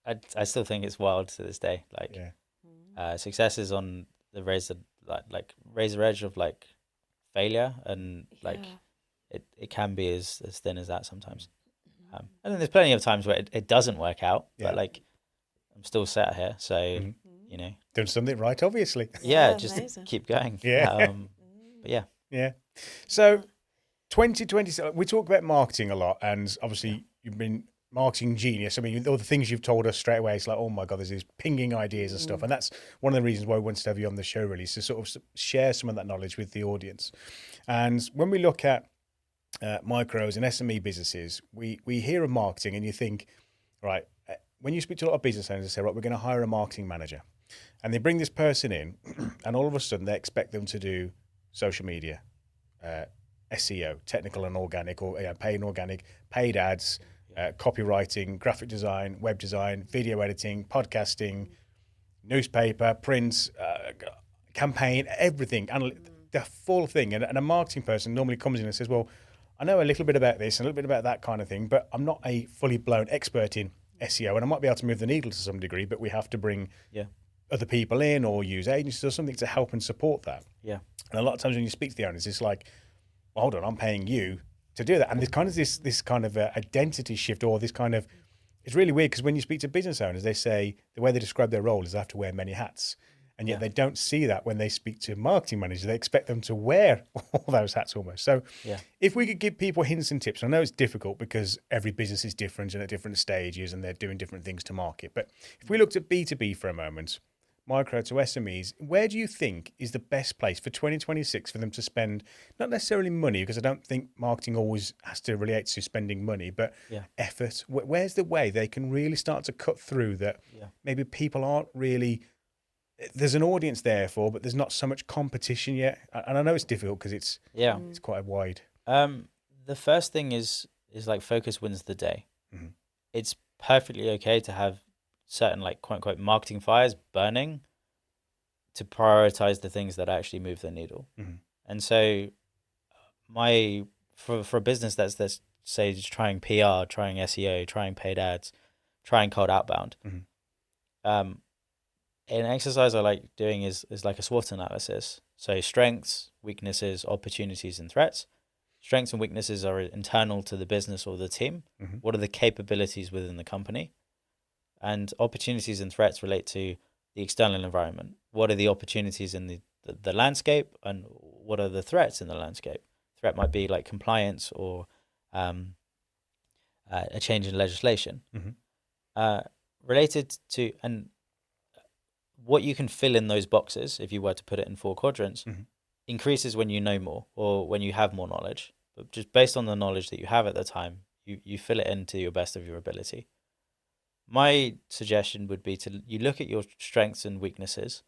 I still think it's wild to this day. Like, success is on the razor edge of like failure, and like it can be as thin as that sometimes. And then there's plenty of times where it doesn't work out, but like I'm still sat here, so you know, doing something right, obviously. Just amazing. keep going. But yeah. So 2020, we talk about marketing a lot, and obviously you've been marketing genius. I mean, all the things you've told us straight away, it's like, oh my God, there's these pinging ideas and stuff. And that's one of the reasons why we wanted to have you on the show, really, to sort of share some of that knowledge with the audience. And when we look at micros and SME businesses, we hear of marketing and you think, right, when you speak to a lot of business owners, they say, right, we're going to hire a marketing manager. And they bring this person in, and all of a sudden they expect them to do social media, SEO, technical and organic, or paid and organic, paid ads, copywriting, graphic design, web design, video editing, podcasting, newspaper, print, campaign, everything, and the full thing. And a marketing person normally comes in and says, well, I know a little bit about this and a little bit about that kind of thing, but I'm not a fully blown expert in SEO, and I might be able to move the needle to some degree, but we have to bring other people in or use agencies or something to help and support that. yeah, And a lot of times when you speak to the owners, it's like, well, hold on, I'm paying you to do that. And there's kind of this kind of identity shift, or this kind of, it's really weird because when you speak to business owners, they say the way they describe their role is they have to wear many hats. And yet they don't see that when they speak to marketing managers. They expect them to wear all those hats almost. So if we could give people hints and tips, I know it's difficult because every business is different and at different stages and they're doing different things to market. But if we looked at B2B for a moment, micro to SMEs, where do you think is the best place for 2026 for them to spend, not necessarily money, because I don't think marketing always has to relate to spending money, but effort? Where's the way they can really start to cut through that maybe people aren't really, there's an audience there for, but there's not so much competition yet? And I know it's difficult because it's quite wide. The first thing is like focus wins the day. It's perfectly okay to have certain like quote unquote marketing fires burning to prioritize the things that actually move the needle. And so for a business that's say just trying PR, trying SEO, trying paid ads, trying cold outbound, an exercise I like doing is like a SWOT analysis. So strengths, weaknesses, opportunities, and threats. Strengths and weaknesses are internal to the business or the team. What are the capabilities within the company? And opportunities and threats relate to the external environment. What are the opportunities in the landscape, and what are the threats in the landscape? Threat might be like compliance or a change in legislation. Related to, and what you can fill in those boxes, if you were to put it in 4 quadrants, increases when you know more or when you have more knowledge. But just based on the knowledge that you have at the time, you fill it in to your best of your ability. My suggestion would be you look at your strengths and weaknesses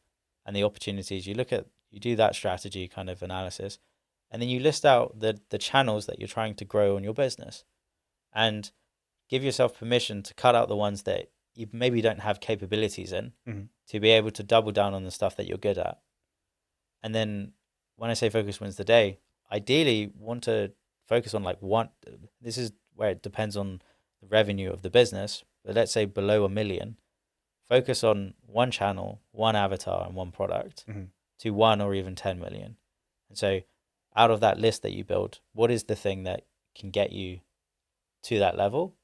and the opportunities. You do that strategy kind of analysis, and then you list out the channels that you're trying to grow in your business, and give yourself permission to cut out the ones that you maybe don't have capabilities in, to be able to double down on the stuff that you're good at. And then when I say focus wins the day, ideally want to focus on like one. This is where it depends on the revenue of the business. But let's say below $1 million, focus on one channel, one avatar, and one product to 1 or even 10 million. And so out of that list that you build, what is the thing that can get you to that level,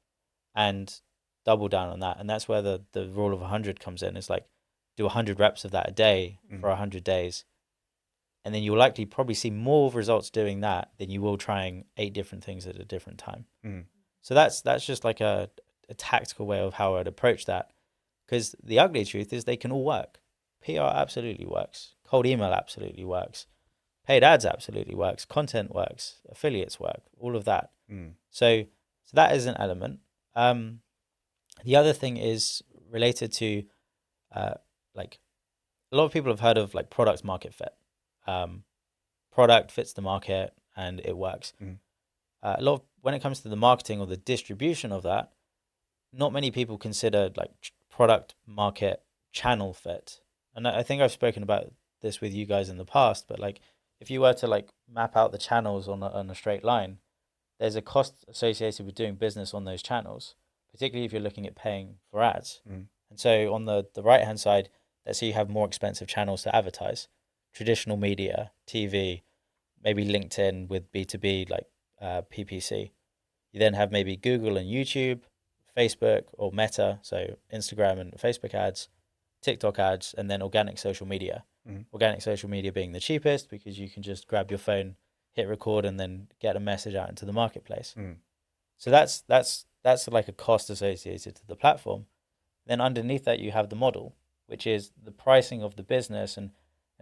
and double down on that? And that's where the rule of 100 comes in. It's like do 100 reps of that a day for 100 days. And then you'll likely probably see more results doing that than you will trying 8 different things at a different time. So that's just like a tactical way of how I'd approach that. Because the ugly truth is they can all work. PR absolutely works. Cold email absolutely works. Paid ads absolutely works. Content works. Affiliates work. All of that. So that is an element. The other thing is related to like a lot of people have heard of like product market fit. Product fits the market and it works. A lot of, when it comes to the marketing or the distribution of that, not many people consider like product market channel fit. And I think I've spoken about this with you guys in the past, but like if you were to like map out the channels on a straight line, there's a cost associated with doing business on those channels, particularly if you're looking at paying for ads. And so on the right hand side, let's say you have more expensive channels to advertise, traditional media, TV, maybe LinkedIn with B2B like PPC. You then have maybe Google and YouTube, Facebook or Meta, so Instagram and Facebook ads, TikTok ads, and then organic social media. Organic social media being the cheapest because you can just grab your phone, hit record, and then get a message out into the marketplace. So that's like a cost associated to the platform. Then underneath that, you have the model, which is the pricing of the business and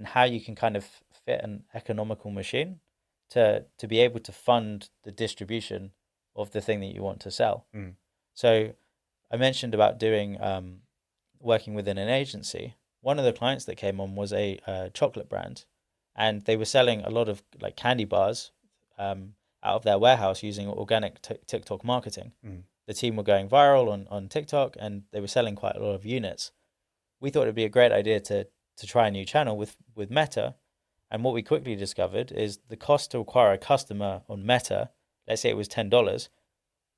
how you can kind of fit an economical machine to be able to fund the distribution of the thing that you want to sell. So I mentioned about doing working within an agency. One of the clients that came on was a chocolate brand, and they were selling a lot of like candy bars out of their warehouse using organic TikTok marketing. The team were going viral on TikTok, and they were selling quite a lot of units. We thought it'd be a great idea to try a new channel with Meta. And what we quickly discovered is the cost to acquire a customer on Meta, let's say it was $10,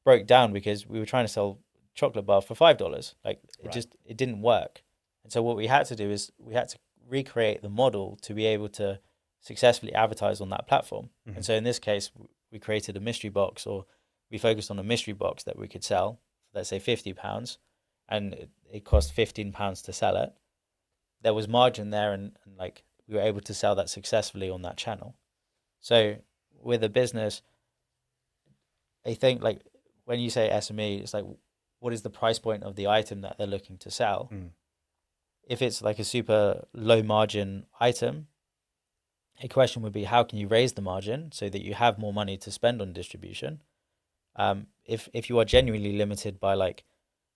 broke down because we were trying to sell chocolate bar for $5. Like it didn't work. And so what we had to do is we had to recreate the model to be able to successfully advertise on that platform. And so in this case, we created a mystery box, or we focused on a mystery box that we could sell, let's say £50, and it cost £15 to sell it. There was margin there, and like we were able to sell that successfully on that channel. So with a business, I think like when you say SME, it's like, what is the price point of the item that they're looking to sell? If it's like a super low margin item, a question would be, how can you raise the margin so that you have more money to spend on distribution? If you are genuinely limited by like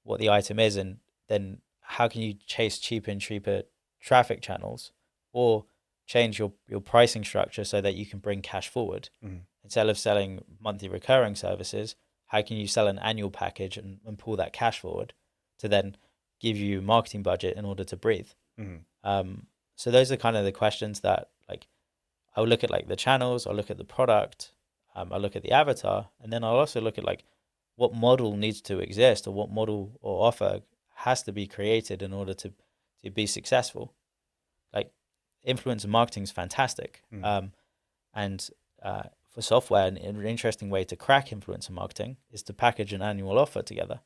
what the item is, and then how can you chase cheaper and cheaper traffic channels, or change your pricing structure so that you can bring cash forward? Instead of selling monthly recurring services, how can you sell an annual package and pull that cash forward to then give you marketing budget in order to breathe? So those are kind of the questions that like I'll look at, like the channels, I'll look at the product, I'll look at the avatar, and then I'll also look at like what model needs to exist, or what model or offer has to be created in order to be successful. Like influencer marketing is fantastic. And for software, an interesting way to crack influencer marketing is to package an annual offer together,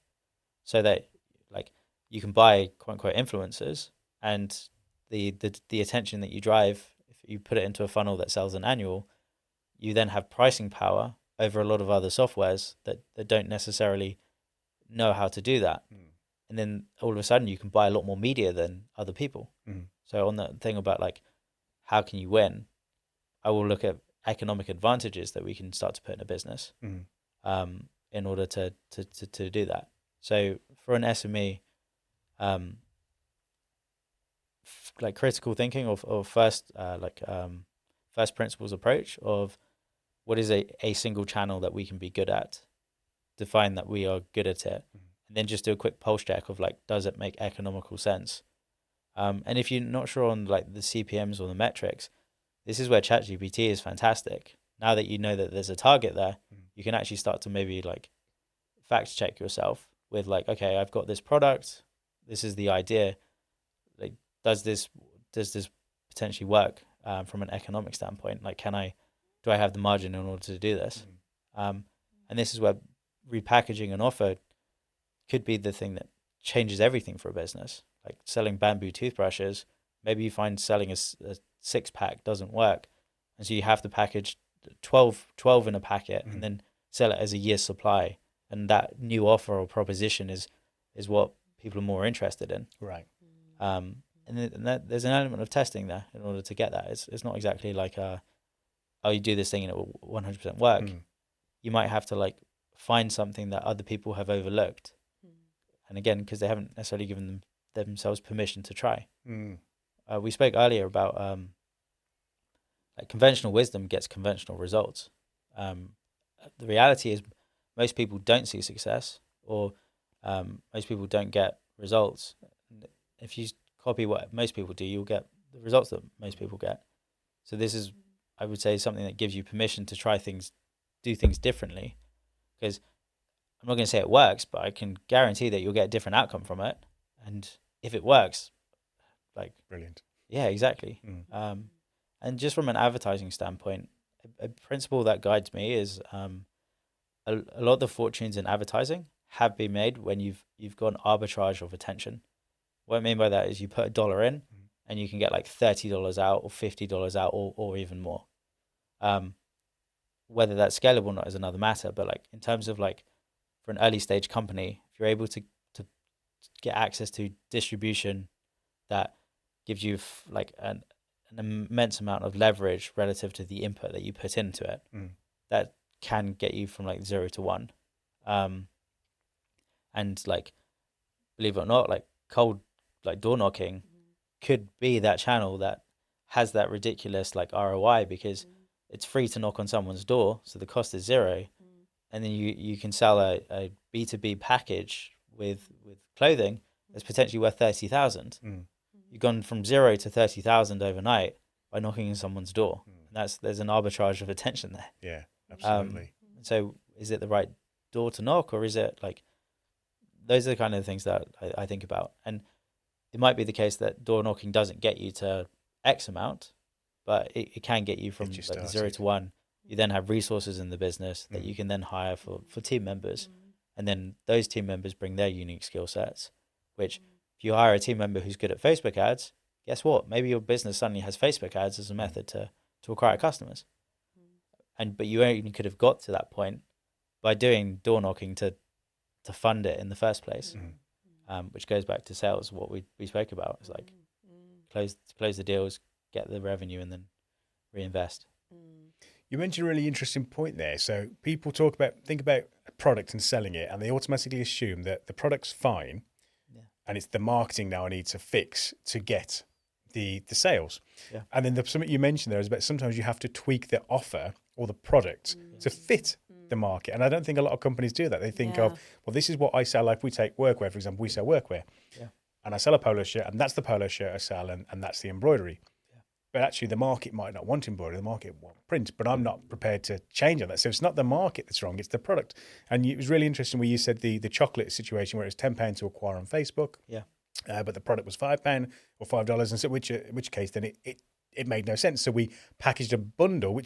so that like you can buy quote unquote influencers, and the attention that you drive, if you put it into a funnel that sells an annual, you then have pricing power over a lot of other softwares that don't necessarily know how to do that. And then all of a sudden you can buy a lot more media than other people. So on that thing about like, how can you win? I will look at economic advantages that we can start to put in a business in order to do that. So for an SME, like critical thinking of first principles approach of what is a single channel that we can be good at, define that we are good at it, and then just do a quick pulse check of like, does it make economical sense? And if you're not sure on like the CPMs or the metrics, this is where ChatGPT is fantastic. Now that you know that there's a target there, you can actually start to maybe like fact check yourself with like, okay, I've got this product, this is the idea. Like, does this potentially work from an economic standpoint? Like, do I have the margin in order to do this? And this is where repackaging an offer could be the thing that changes everything for a business. Like selling bamboo toothbrushes, maybe you find selling a 6-pack doesn't work, and so you have to package 12 in a packet and then sell it as a year's supply. And that new offer or proposition is what people are more interested in. Right. There's an element of testing there in order to get that. It's not exactly like oh, you do this thing and it will 100% work. You might have to like find something that other people have overlooked, and again, because they haven't necessarily given themselves permission to try. We spoke earlier about like conventional wisdom gets conventional results. The reality is most people don't see success, or most people don't get results. If you copy what most people do, you'll get the results that most people get. So this is, I would say, something that gives you permission to try things, do things differently. Because I'm not going to say it works, but I can guarantee that you'll get a different outcome from it. And if it works, like brilliant. Yeah, exactly. And just from an advertising standpoint, a principle that guides me is a lot of the fortunes in advertising have been made when you've got an arbitrage of attention. What I mean by that is you put $1 in and you can get like $30 out or $50 out or even more. Whether that's scalable or not is another matter, but like in terms of like for an early stage company, if you're able to get access to distribution that gives you like an immense amount of leverage relative to the input that you put into it, that can get you from like 0 to 1. And like, believe it or not, like cold, like door knocking could be that channel that has that ridiculous like ROI, because it's free to knock on someone's door, so the cost is 0, and then you can sell a B2B package with clothing that's potentially worth 30,000. You've gone from 0 to 30,000 overnight by knocking on someone's door. And there's an arbitrage of attention there. Yeah, absolutely. So is it the right door to knock, or is it like, those are the kind of things that I think about. And it might be the case that door knocking doesn't get you to X amount, but it can get you from like 0 to 1. You then have resources in the business that you can then hire for team members. And then those team members bring their unique skill sets, which if you hire a team member who's good at Facebook ads, guess what? Maybe your business suddenly has Facebook ads as a method to acquire customers. But you only could have got to that point by doing door knocking to fund it in the first place, which goes back to sales, what we spoke about. It's like close the deals, get the revenue, and then reinvest. You mentioned a really interesting point there. So people think about a product and selling it, and they automatically assume that the product's fine, and it's the marketing now I need to fix to get the sales. Yeah. And then something you mentioned there is about sometimes you have to tweak the offer or the product to fit the market. And I don't think a lot of companies do that. They think of, well, this is what I sell. Like if we take workwear, for example, we sell workwear. Yeah. And I sell a polo shirt, and that's the polo shirt I sell, and that's the embroidery. But actually the market might not want embroidery, the market want print, but I'm not prepared to change on that. So it's not the market that's wrong, it's the product. And it was really interesting where you said the chocolate situation where it was £10 to acquire on Facebook. Yeah. But the product was £5 or $5, and so which case then it made no sense. So we packaged a bundle,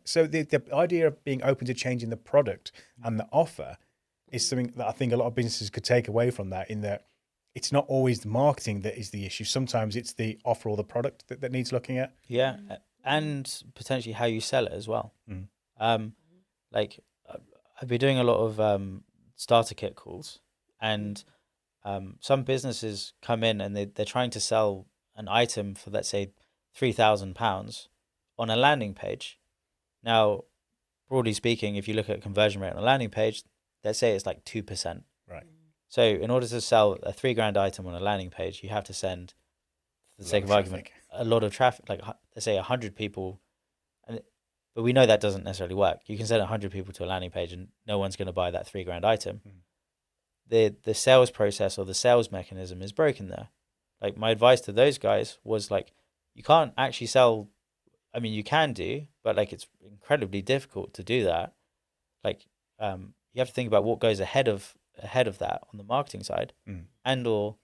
so the idea of being open to changing the product and the offer is something that I think a lot of businesses could take away from that, in that it's not always the marketing that is the issue. Sometimes it's the offer or the product that needs looking at. Yeah, and potentially how you sell it as well. Like I've been doing a lot of starter kit calls, and some businesses come in and they're trying to sell an item for, let's say, £3,000 on a landing page. Now, broadly speaking, if you look at conversion rate on a landing page, let's say it's like 2%. Right. So in order to sell a £3,000 item on a landing page, you have to send, for the sake of argument, a lot of traffic, like let's say 100 people. But we know that doesn't necessarily work. You can send 100 people to a landing page and no one's going to buy that £3,000 item. The sales process or the sales mechanism is broken there. Like my advice to those guys was like, you can't actually sell. I mean, you can do, but like it's incredibly difficult to do that. Like you have to think about what goes ahead of that on the marketing side, and or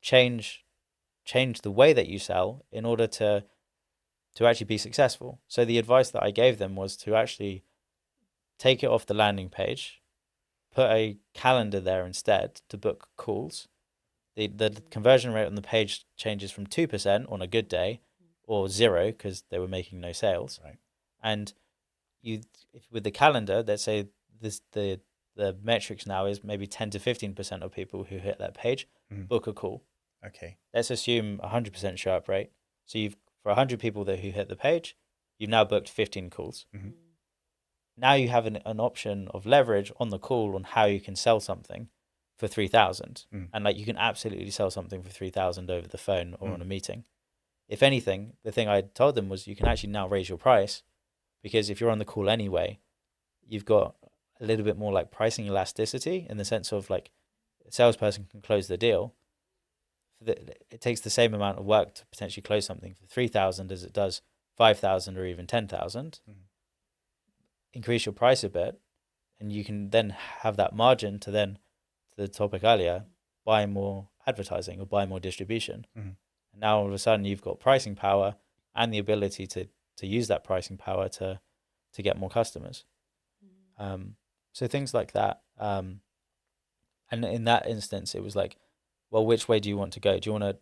change the way that you sell in order to actually be successful. So the advice that I gave them was to actually take it off the landing page, put a calendar there instead to book calls. The conversion rate on the page changes from 2% on a good day, or 0 because they were making no sales. Right. And with the calendar, let's say the metrics now is maybe 10 to 15% of people who hit that page book a call. Okay. Let's assume 100% show up rate. So for 100 people who hit the page, you've now booked 15 calls. Now you have an option of leverage on the call on how you can sell something for 3,000. And like you can absolutely sell something for 3,000 over the phone or on a meeting. If anything, the thing I told them was you can actually now raise your price, because if you're on the call anyway, you've got a little bit more like pricing elasticity, in the sense of like a salesperson can close the deal. It takes the same amount of work to potentially close something for 3,000 as it does 5,000 or even 10,000. Increase your price a bit, and you can then have that margin to then, to the topic earlier, buy more advertising or buy more distribution. And now all of a sudden you've got pricing power and the ability to use that pricing power to get more customers. So things like that. And in that instance, it was like, well, which way do you want to go? Do you want to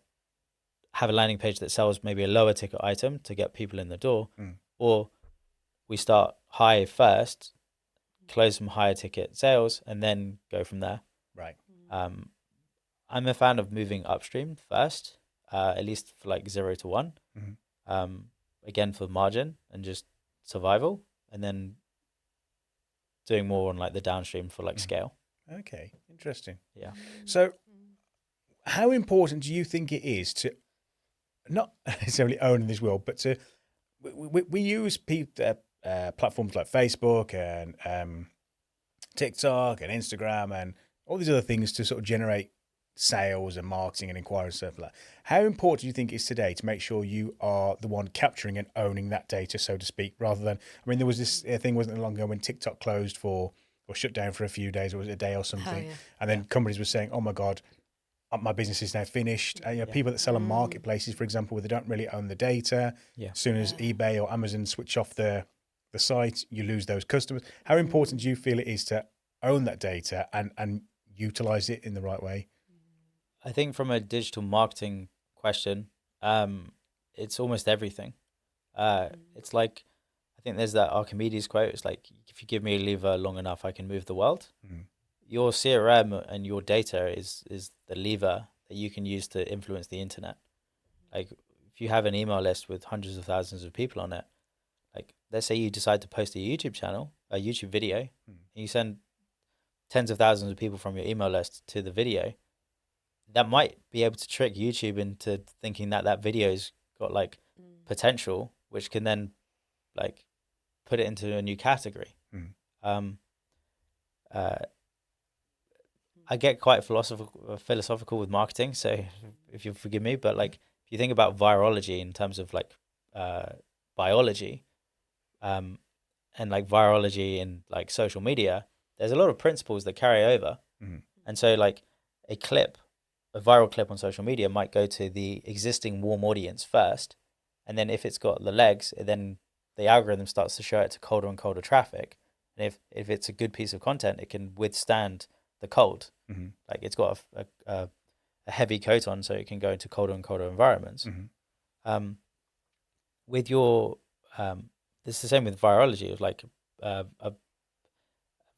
have a landing page that sells maybe a lower ticket item to get people in the door, or we start high first, close some higher ticket sales, and then go from there? Right. I'm a fan of moving upstream first, at least for like 0 to 1. Again, for margin and just survival, and then doing more on like the downstream for like scale. Okay, interesting. Yeah. So how important do you think it is to not necessarily own in this world, but to we use platforms like Facebook and TikTok and Instagram and all these other things to sort of generate sales and marketing and inquiries and stuff like that. How important do you think it is today to make sure you are the one capturing and owning that data, so to speak, rather than, I mean, there was this thing wasn't long ago when TikTok closed or shut down for a few days, or was it a day or something? And then companies were saying, oh my God, my business is now finished. People that sell on marketplaces, for example, where they don't really own the data. As soon as eBay or Amazon switch off the site, you lose those customers. How important do you feel it is to own that data and utilize it in the right way? I think from a digital marketing question, it's almost everything. It's like, I think there's that Archimedes quote. It's like, if you give me a lever long enough, I can move the world. Your CRM and your data is the lever that you can use to influence the internet. Like, if you have an email list with hundreds of thousands of people on it, like, let's say you decide to post a YouTube channel, a YouTube video, and you send tens of thousands of people from your email list to the video, that might be able to trick YouTube into thinking that video's got like potential, which can then like put it into a new category. I get quite philosophical with marketing, so if you'll forgive me, but like, if you think about virology in terms of like biology, and like virology in like social media, there's a lot of principles that carry over. And so like a viral clip on social media might go to the existing warm audience first, and then if it's got the legs, then the algorithm starts to show it to colder and colder traffic. And if it's a good piece of content, it can withstand the cold. Like, it's got a heavy coat on, so it can go into colder and colder environments. With your it's the same with virology. Of like a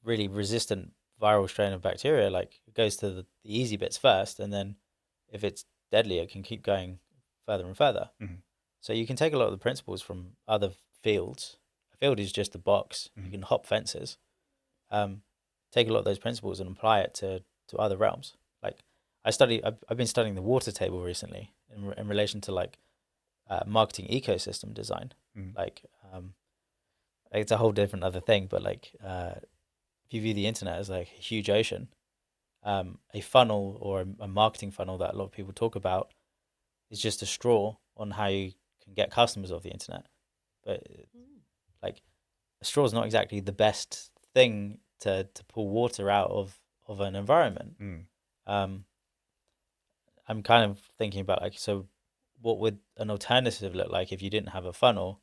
really resistant viral strain of bacteria, like, it goes to the easy bits first, and then if it's deadly, it can keep going further and further. So you can take a lot of the principles from other fields. A field is just a box. You can hop fences. Take a lot of those principles and apply it to other realms. Like, I've been studying the water table recently in relation to like marketing ecosystem design. Like, it's a whole different other thing, but like, if you view the internet as like a huge ocean, a funnel or a marketing funnel that a lot of people talk about is just a straw on how you can get customers off the internet. But like, a straw is not exactly the best thing to pull water out of an environment. I'm kind of thinking about like, so what would an alternative look like if you didn't have a funnel?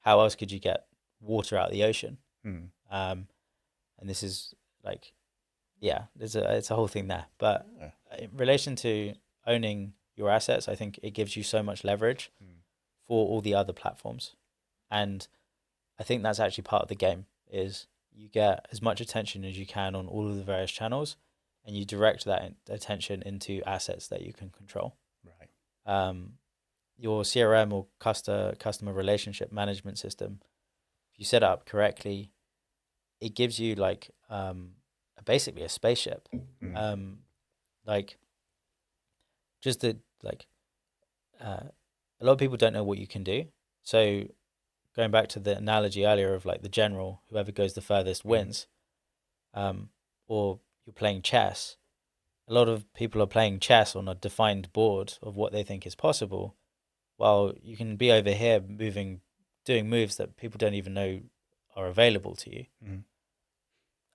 How else could you get water out of the ocean? And this is like, it's a whole thing there. But in relation to owning your assets, I think it gives you so much leverage for all the other platforms. And I think that's actually part of the game, is you get as much attention as you can on all of the various channels, and you direct that attention into assets that you can control. Right. Your CRM or customer relationship management system, if you set it up correctly, it gives you like basically a spaceship. Like just the like a lot of people don't know what you can do. So going back to the analogy earlier of like the general, whoever goes the furthest wins, or you're playing chess. A lot of people are playing chess on a defined board of what they think is possible, while you can be over here doing moves that people don't even know are available to you.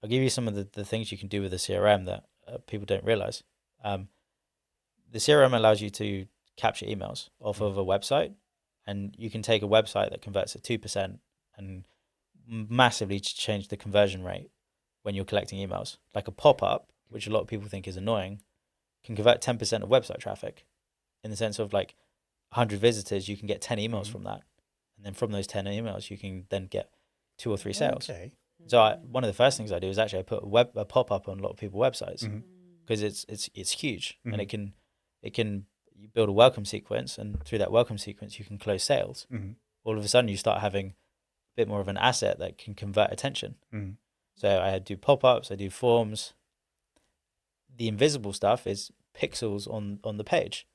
I'll give you some of the things you can do with the CRM that people don't realize. The CRM allows you to capture emails off of a website, and you can take a website that converts at 2% and massively change the conversion rate when you're collecting emails. Like a pop-up, which a lot of people think is annoying, can convert 10% of website traffic, in the sense of like 100 visitors, you can get 10 emails from that. And then from those 10 emails, you can then get 2 or 3 sales. Okay. So one of the first things I do is actually I put a pop-up on a lot of people's websites, because it's huge, and it can you build a welcome sequence, and through that welcome sequence you can close sales. All of a sudden you start having a bit more of an asset that can convert attention. So I do pop-ups, I do forms. The invisible stuff is pixels on the page.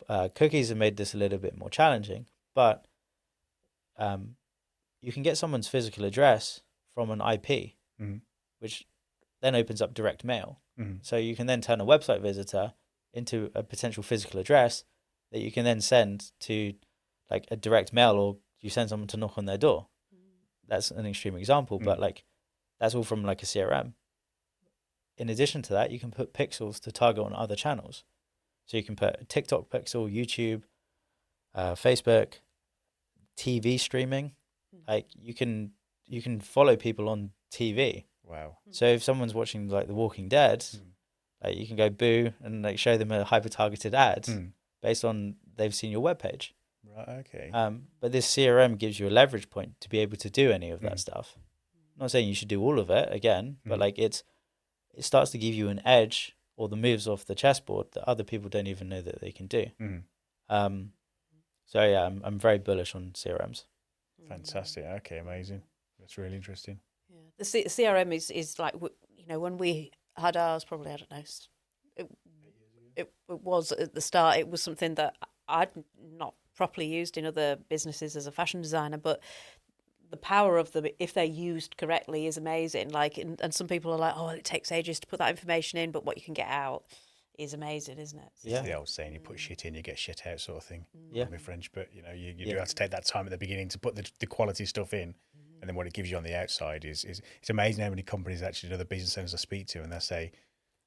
Cookies have made this a little bit more challenging, but you can get someone's physical address from an IP, which then opens up direct mail. So you can then turn a website visitor into a potential physical address that you can then send to like a direct mail, or you send someone to knock on their door. That's an extreme example, but like that's all from like a CRM. In addition to that, you can put pixels to target on other channels. So you can put a TikTok pixel, YouTube, Facebook, TV streaming. Like you can follow people on TV. Wow. So if someone's watching like The Walking Dead, like you can go boo and like show them a hyper targeted ad based on they've seen your webpage. Right. Okay. But this CRM gives you a leverage point to be able to do any of that stuff. I'm not saying you should do all of it again, but like it starts to give you an edge or the moves off the chessboard that other people don't even know that they can do. So yeah, I'm very bullish on CRMs. Fantastic. Okay, amazing. That's really interesting. Yeah. The CRM is like, when we had ours, probably, I don't know, it was at the start, it was something that I'd not properly used in other businesses as a fashion designer, but the power of them, if they're used correctly, is amazing. Like, and some people are like, oh, it takes ages to put that information in, but what you can get out is amazing, isn't it? It's the old saying, you put shit in, you get shit out, sort of thing. Yeah. I'm French, but you do have to take that time at the beginning to put the quality stuff in, and then what it gives you on the outside is it's amazing how many companies actually, the business owners I speak to, and they say,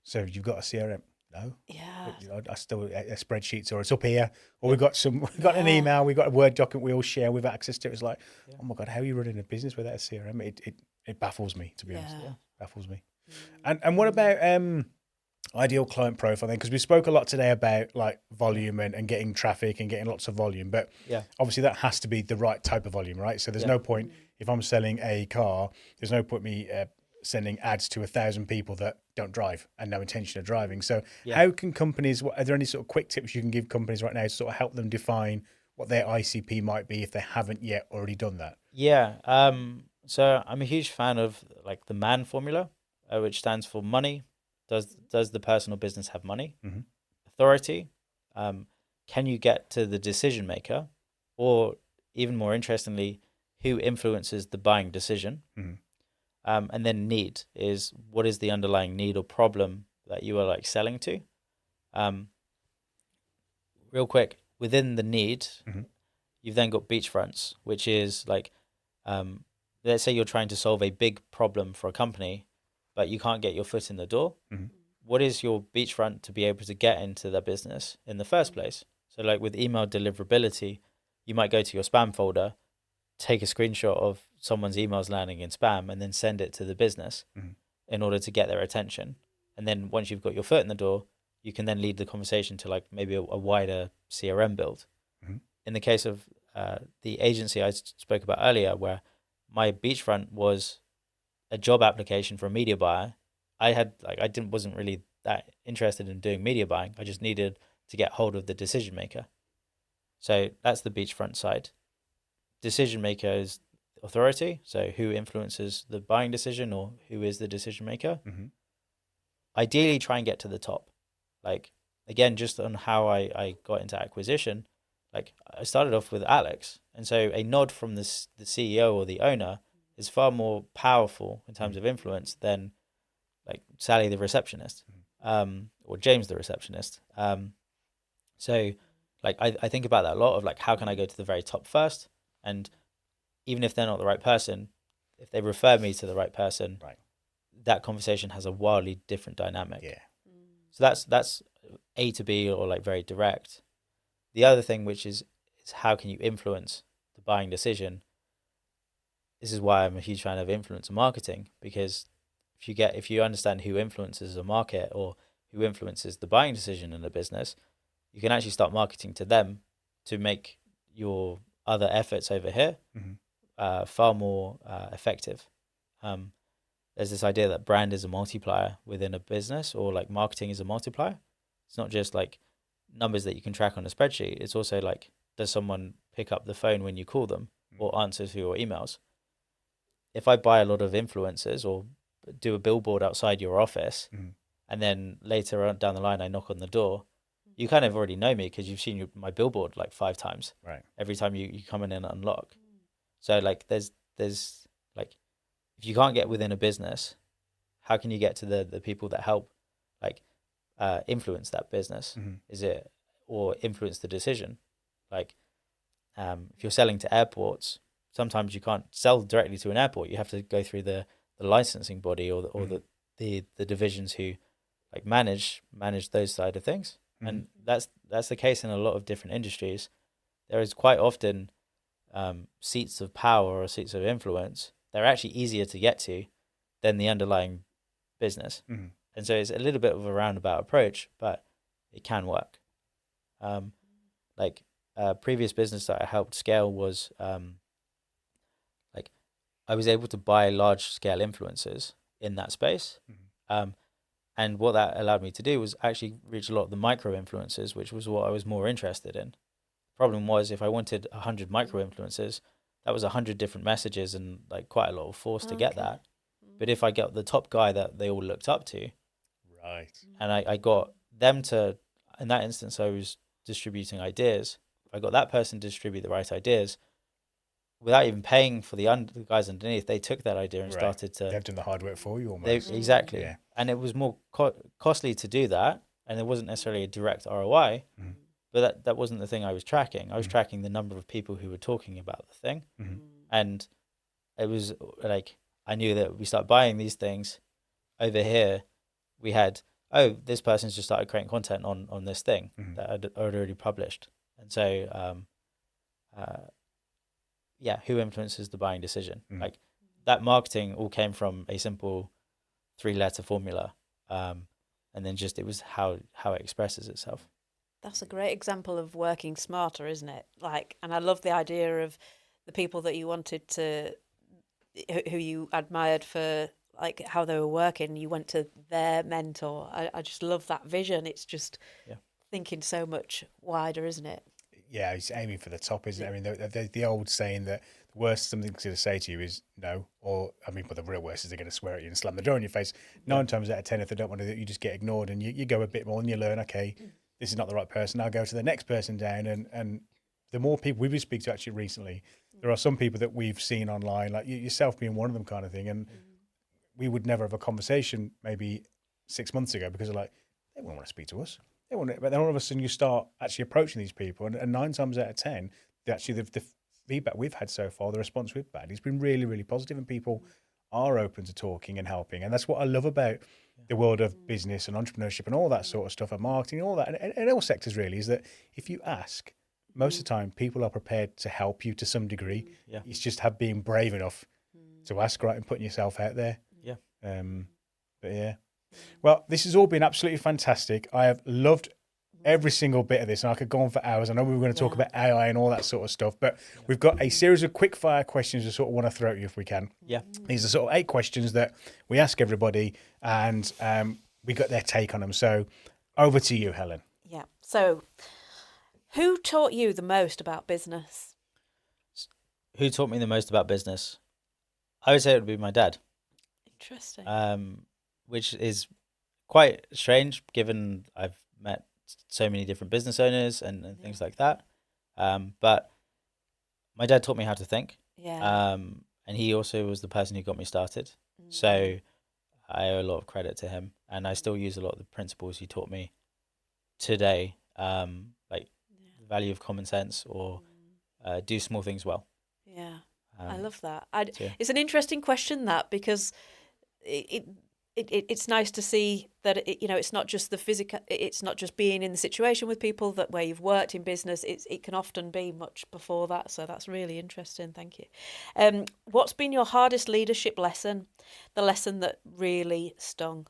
so you've got a CRM? No. Yeah. I still a spreadsheets, or it's up here, or we got an email, we got a Word document we all share with access to. It's like, oh my God, how are you running a business without a CRM? It baffles me, to be honest. Yeah. Baffles me. And what about ideal client profile then? Because we spoke a lot today about like volume and getting traffic and getting lots of volume, but obviously that has to be the right type of volume, right? So there's no point if I'm selling a car, there's no point me sending ads to 1,000 people that don't drive and no intention of driving. So how can companies, are there any sort of quick tips you can give companies right now to sort of help them define what their ICP might be if they haven't yet already done that? Yeah. So I'm a huge fan of like the MAN formula, which stands for money. Does the person or business have money? Authority. Can you get to the decision maker? Or even more interestingly, who influences the buying decision? And then need is, what is the underlying need or problem that you are like selling to? Real quick, within the need, you've then got beachfronts, which is like, let's say you're trying to solve a big problem for a company, but you can't get your foot in the door. What is your beachfront to be able to get into the business in the first place? So like with email deliverability, you might go to your spam folder, take a screenshot of someone's emails landing in spam, and then send it to the business in order to get their attention. And then once you've got your foot in the door, you can then lead the conversation to like maybe a wider CRM build. In the case of the agency I spoke about earlier, where my beachfront was a job application for a media buyer I wasn't really that interested in doing media buying. I just needed to get hold of the decision maker. So that's the beachfront side. Decision maker is authority. So who influences the buying decision, or who is the decision maker? Mm-hmm. Ideally, try and get to the top. Like, again, just on how I got into acquisition, like I started off with Alex. And so a nod from the CEO or the owner is far more powerful in terms of influence than like Sally, the receptionist, or James, the receptionist. So like, I think about that a lot of like, how can I go to the very top first? And even if they're not the right person, if they refer me to the right person, Right. that conversation has a wildly different dynamic. Yeah. So that's A to B, or like very direct. The other thing, which is how can you influence the buying decision? This is why I'm a huge fan of influencer marketing, because if you understand who influences a market or who influences the buying decision in a business, you can actually start marketing to them to make your other efforts over here far more effective. There's this idea that brand is a multiplier within a business, or like marketing is a multiplier. It's not just like numbers that you can track on a spreadsheet. It's also like, does someone pick up the phone when you call them or answer to your emails? If I buy a lot of influencers or do a billboard outside your office, and then later on down the line I knock on the door, you kind of already know me because you've seen my billboard like 5 times. Right. Every time you come in and unlock. So like there's like, if you can't get within a business, how can you get to the people that help like influence that business? Is it, or influence the decision? Like if you're selling to airports, sometimes you can't sell directly to an airport. You have to go through the licensing body or the divisions who like manage those side of things. And that's the case in a lot of different industries. There is quite often seats of power or seats of influence. They're actually easier to get to than the underlying business. And so it's a little bit of a roundabout approach, but it can work. Like a previous business that I helped scale was like I was able to buy large scale influencers in that space. And what that allowed me to do was actually reach a lot of the micro influencers, which was what I was more interested in. Problem was, if I wanted 100 micro influencers, that was 100 different messages and like quite a lot of force to get that. But if I got the top guy that they all looked up to, right, and I got them to, in that instance, I was distributing ideas. If I got that person to distribute the right ideas, without even paying for the guys underneath, they took that idea and started to. They've done the hard work for you almost. Exactly. Yeah. And it was more costly to do that, and there wasn't necessarily a direct ROI. But that wasn't the thing I was tracking. I was tracking the number of people who were talking about the thing. And it was like, I knew that we start buying these things over here. We had, this person's just started creating content on this thing that I'd already published. And so, who influences the buying decision? Like that marketing all came from a simple 3-letter formula. And then just, it was how it expresses itself. That's a great example of working smarter, isn't it? Like, and I love the idea of the people that you wanted to, who you admired for like how they were working. You went to their mentor. I just love that vision. It's just thinking so much wider, isn't it? Yeah, it's aiming for the top, isn't it? I mean, the old saying that the worst something's going to say to you is no, or but the real worst is they're going to swear at you and slam the door in your face. 9 times out of 10, if they don't want to, you just get ignored, and you go a bit more and you learn. Okay, this is not the right person. I'll go to the next person down, and the more people we've been speaking to actually recently, there are some people that we've seen online, like yourself being one of them, kind of thing, and we would never have a conversation maybe 6 months ago because they're like, they won't want to speak to us. But then all of a sudden you start actually approaching these people, and 9 times out of 10, the feedback we've had so far, the response we've had, has been really, really positive, and people are open to talking and helping. And that's what I love about the world of business and entrepreneurship and all that sort of stuff, and marketing and all that, and in all sectors really, is that if you ask, most of the time people are prepared to help you to some degree. Yeah. It's just being brave enough to ask, right, and putting yourself out there. Yeah. But yeah. Well, this has all been absolutely fantastic. I have loved every single bit of this, and I could go on for hours. I know we were going to talk about AI and all that sort of stuff, but we've got a series of quick fire questions we sort of want to throw at you if we can. Yeah. These are sort of 8 questions that we ask everybody, and we got their take on them. So over to you, Helen. Yeah. So, who taught you the most about business? Who taught me the most about business? I would say it would be my dad. Interesting. Which is quite strange given I've met so many different business owners and things like that. But my dad taught me how to think. Yeah. And he also was the person who got me started. So I owe a lot of credit to him, and I still use a lot of the principles he taught me today, like the value of common sense or do small things well. Yeah. I love that. yeah. It's an interesting question, that, because it's nice to see that it's not just the physical. It's not just being in the situation with people that where you've worked in business. It can often be much before that. So that's really interesting. Thank you. What's been your hardest leadership lesson? The lesson that really stung.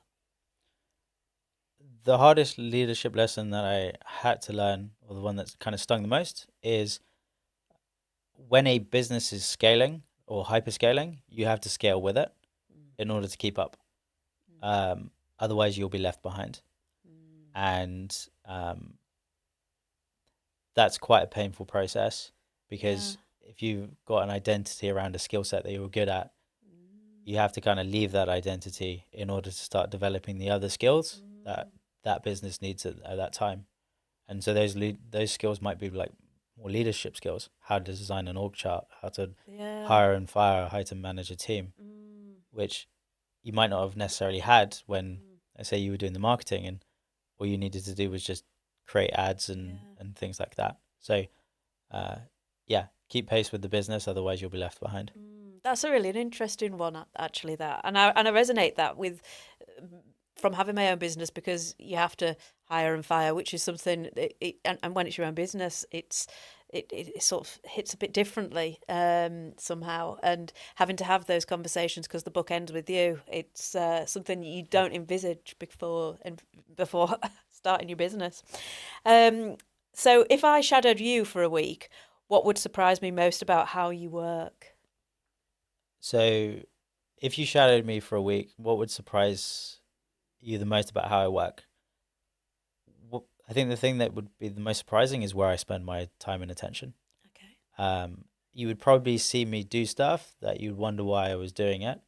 The hardest leadership lesson that I had to learn, or the one that's kind of stung the most, is when a business is scaling or hyperscaling, you have to scale with it in order to keep up. Otherwise, you'll be left behind. And that's quite a painful process, because if you've got an identity around a skill set that you're good at, you have to kind of leave that identity in order to start developing the other skills that business needs at that time. And so those skills might be like more leadership skills, how to design an org chart, how to hire and fire, how to manage a team, which you might not have necessarily had when, let's say, you were doing the marketing and all you needed to do was just create ads and things like that. So, keep pace with the business, otherwise you'll be left behind. That's a really an interesting one, actually. That and I resonate that with from having my own business, because you have to hire and fire, which is something. And when it's your own business, it sort of hits a bit differently somehow, and having to have those conversations because the book ends with you. It's something you don't envisage before starting your business. So if I shadowed you for a week, what would surprise me most about how you work? So if you shadowed me for a week, what would surprise you the most about how I work? I think the thing that would be the most surprising is where I spend my time and attention. Okay. You would probably see me do stuff that you'd wonder why I was doing it.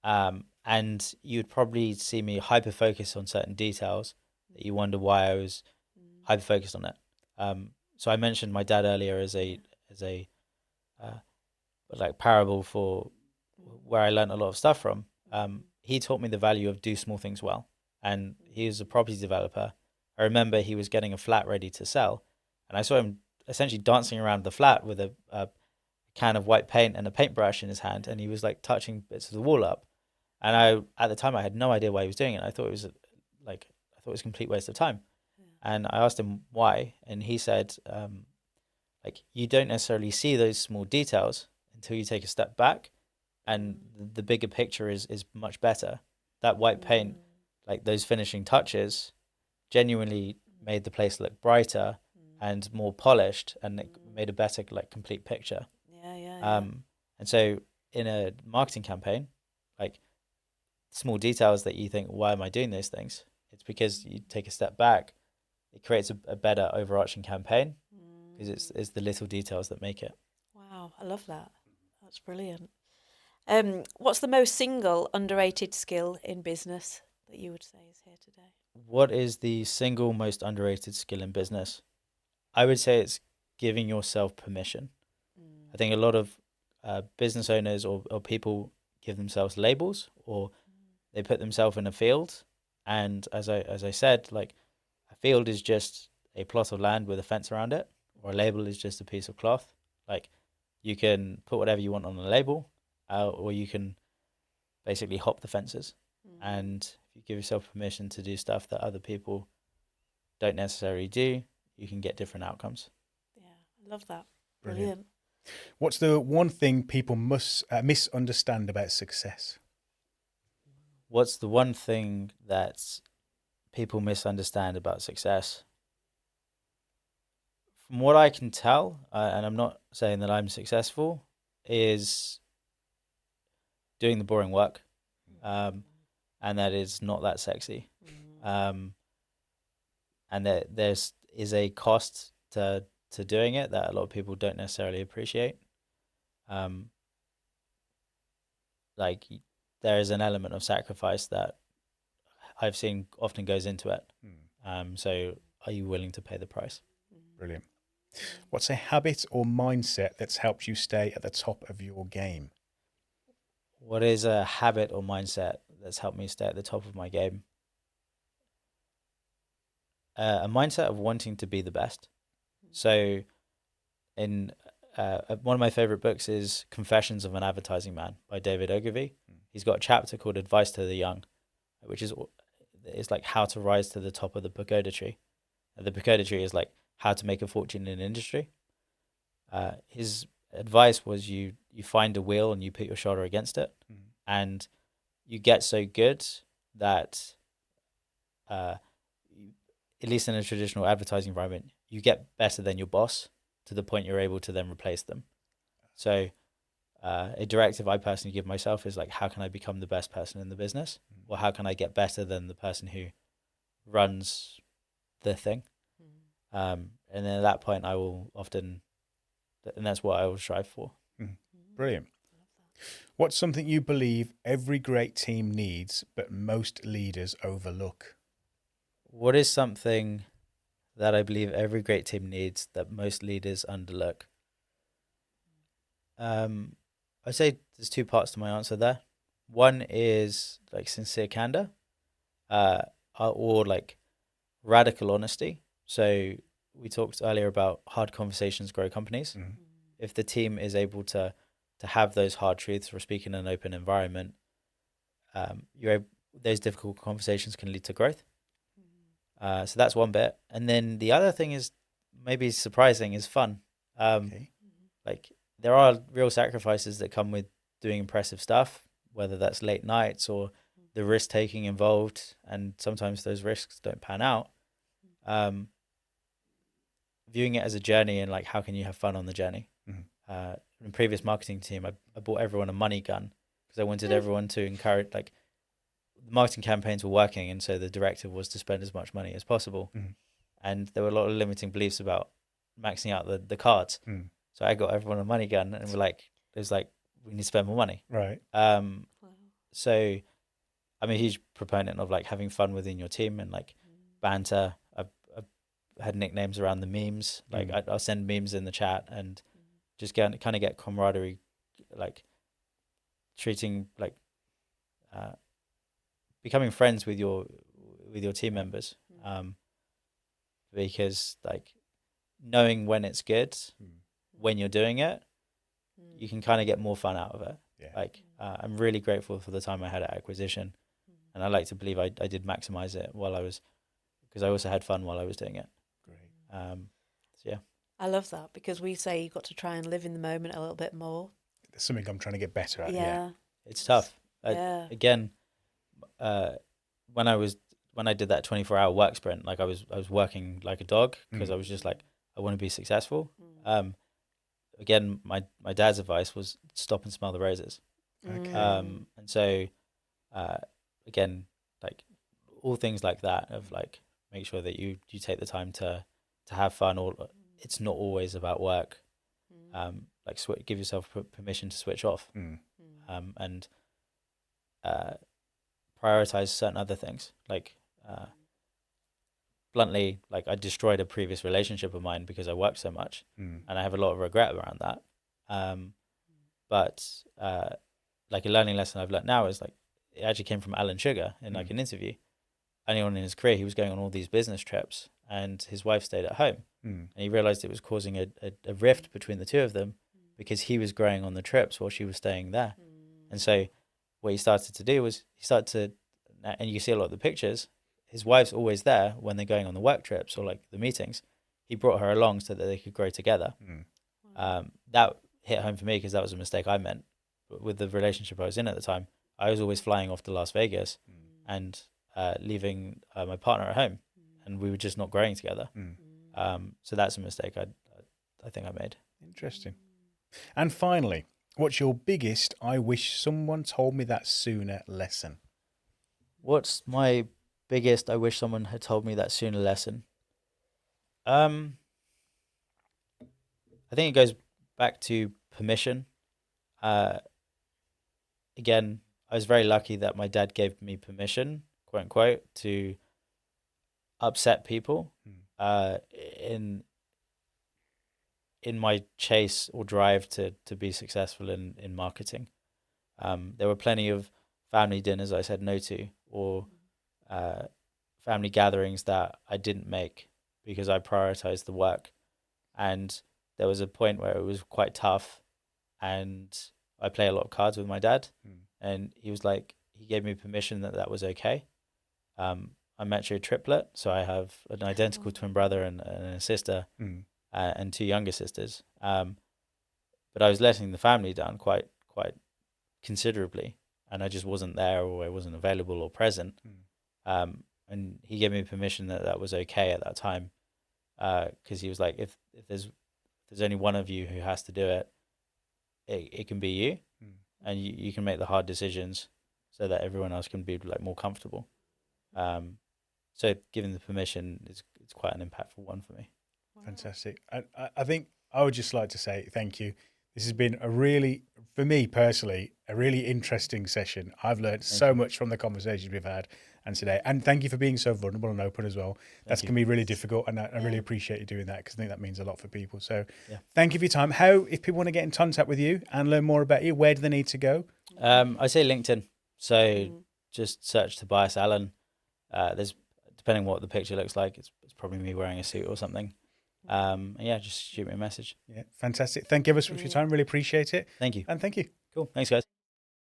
And you would probably see me hyper focus on certain details that you wonder why I was hyper focused on it. So I mentioned my dad earlier as a like parable for where I learned a lot of stuff from. He taught me the value of do small things well, and he was a property developer. I remember he was getting a flat ready to sell, and I saw him essentially dancing around the flat with a can of white paint and a paintbrush in his hand, and he was like touching bits of the wall up. And at the time I had no idea why he was doing it. I thought it was a complete waste of time. And I asked him why, and he said, you don't necessarily see those small details until you take a step back, and the bigger picture is much better. That white paint, like those finishing touches, genuinely made the place look brighter and more polished, and it made a better complete picture. And so in a marketing campaign, small details that you think, why am I doing those things? It's because you take a step back. It creates a better overarching campaign, because it's the little details that make it. Wow, I love that. That's brilliant. What's the most single underrated skill in business that you would say is here today? What is the single most underrated skill in business? I would say it's giving yourself permission. I think a lot of business owners or people give themselves labels, or they put themselves in a field. And as I said, a field is just a plot of land with a fence around it, or a label is just a piece of cloth. You can put whatever you want on a label, or you can basically hop the fences. And if you give yourself permission to do stuff that other people don't necessarily do, you can get different outcomes. Yeah, I love that. Brilliant. What's the one thing people must misunderstand about success? What's the one thing that people misunderstand about success? From what I can tell, and I'm not saying that I'm successful, is doing the boring work, and that is not that sexy, and there's a cost to doing it that a lot of people don't necessarily appreciate. Like there is an element of sacrifice that I've seen often goes into it. So are you willing to pay the price? Brilliant. What's a habit or mindset that's helped you stay at the top of your game? What is a habit or mindset that's helped me stay at the top of my game? A mindset of wanting to be the best. So in one of my favorite books is Confessions of an Advertising Man by David Ogilvy. He's got a chapter called Advice to the Young, which is like how to rise to the top of the pagoda tree. The pagoda tree is like how to make a fortune in an industry. His advice was you find a wheel and you put your shoulder against it, and you get so good that, at least in a traditional advertising environment, you get better than your boss to the point you're able to then replace them. So a directive I personally give myself is like, how can I become the best person in the business? Or how can I get better than the person who runs the thing? And then at that point, I will often, and that's what I will strive for. Brilliant. What's something you believe every great team needs, but most leaders overlook? What is something that I believe every great team needs that most leaders underlook? I'd say there's two parts to my answer there. One is like sincere candor, or like radical honesty. So we talked earlier about hard conversations grow companies. If the team is able to have those hard truths or speak in an open environment, those difficult conversations can lead to growth. So that's one bit. And then the other thing is maybe surprising is fun. Like there are real sacrifices that come with doing impressive stuff, whether that's late nights or the risk taking involved. And sometimes those risks don't pan out. Viewing it as a journey and like, how can you have fun on the journey? In the previous marketing team, I bought everyone a money gun because I wanted everyone to encourage, like, the marketing campaigns were working, and so the directive was to spend as much money as possible. And there were a lot of limiting beliefs about maxing out the cards. So I got everyone a money gun, and it was like we need to spend more money. Right. So I'm a huge proponent of like having fun within your team and like banter. I had nicknames around the memes. Like I'll send memes in the chat and just kind of get camaraderie, like treating like becoming friends with your team members, because like knowing when it's good, when you're doing it, you can kind of get more fun out of it. Like I'm really grateful for the time I had at acquisition, and I like to believe I did maximize it because I also had fun while I was doing it. Great. So yeah. I love that, because we say you've got to try and live in the moment a little bit more. There's something I'm trying to get better at. Yeah. It's tough. Yeah. Again, when I did that 24-hour work sprint, like I was working like a dog because I was just like, I want to be successful. Again, my dad's advice was stop and smell the roses. Okay. And so, again, like all things like that of like, make sure that you take the time to have fun, or it's not always about work. Like give yourself permission to switch off, and prioritize certain other things. Like, bluntly, like I destroyed a previous relationship of mine because I worked so much, and I have a lot of regret around that. But like a learning lesson I've learned now is like, it actually came from Alan Sugar in like an interview. Early on in his career, he was going on all these business trips, and his wife stayed at home. And he realized it was causing a rift between the two of them because he was growing on the trips while she was staying there. And so what he started to do was and you see a lot of the pictures, his wife's always there when they're going on the work trips or like the meetings. He brought her along so that they could grow together. That hit home for me because that was a mistake I meant. But with the relationship I was in at the time, I was always flying off to Las Vegas and leaving my partner at home, and we were just not growing together. So that's a mistake I think I made. Interesting. And finally, what's your biggest "I wish someone told me that sooner" lesson? What's my biggest "I wish someone had told me that sooner" lesson? I think it goes back to permission. Again, I was very lucky that my dad gave me permission, quote unquote, to upset people in my chase or drive to be successful in marketing. There were plenty of family dinners I said no to, or family gatherings that I didn't make because I prioritized the work. And there was a point where it was quite tough, and I play a lot of cards with my dad, and he was like, he gave me permission that that was okay. I'm actually a triplet, so I have an identical twin brother and a sister, and two younger sisters. But I was letting the family down quite considerably, and I just wasn't there, or I wasn't available or present. And he gave me permission that that was okay at that time, because he was like, if there's only one of you who has to do it, it can be you, and you can make the hard decisions so that everyone else can be like more comfortable. So giving the permission is it's quite an impactful one for me. Fantastic. I think I would just like to say thank you. This has been for me personally, a really interesting session. I've learned so much from the conversations we've had and today. And thank you for being so vulnerable and open as well. That's going to be really difficult. And I really appreciate you doing that, because I think that means a lot for people. So thank you for your time. If people want to get in contact with you and learn more about you, where do they need to go? I say LinkedIn. So just search Tobias Allen. There's, depending what the picture looks like, it's probably me wearing a suit or something. And yeah, just shoot me a message. Yeah, fantastic. Thank you ever so much for your time. Really appreciate it. Thank you. And thank you. Cool. Thanks, guys.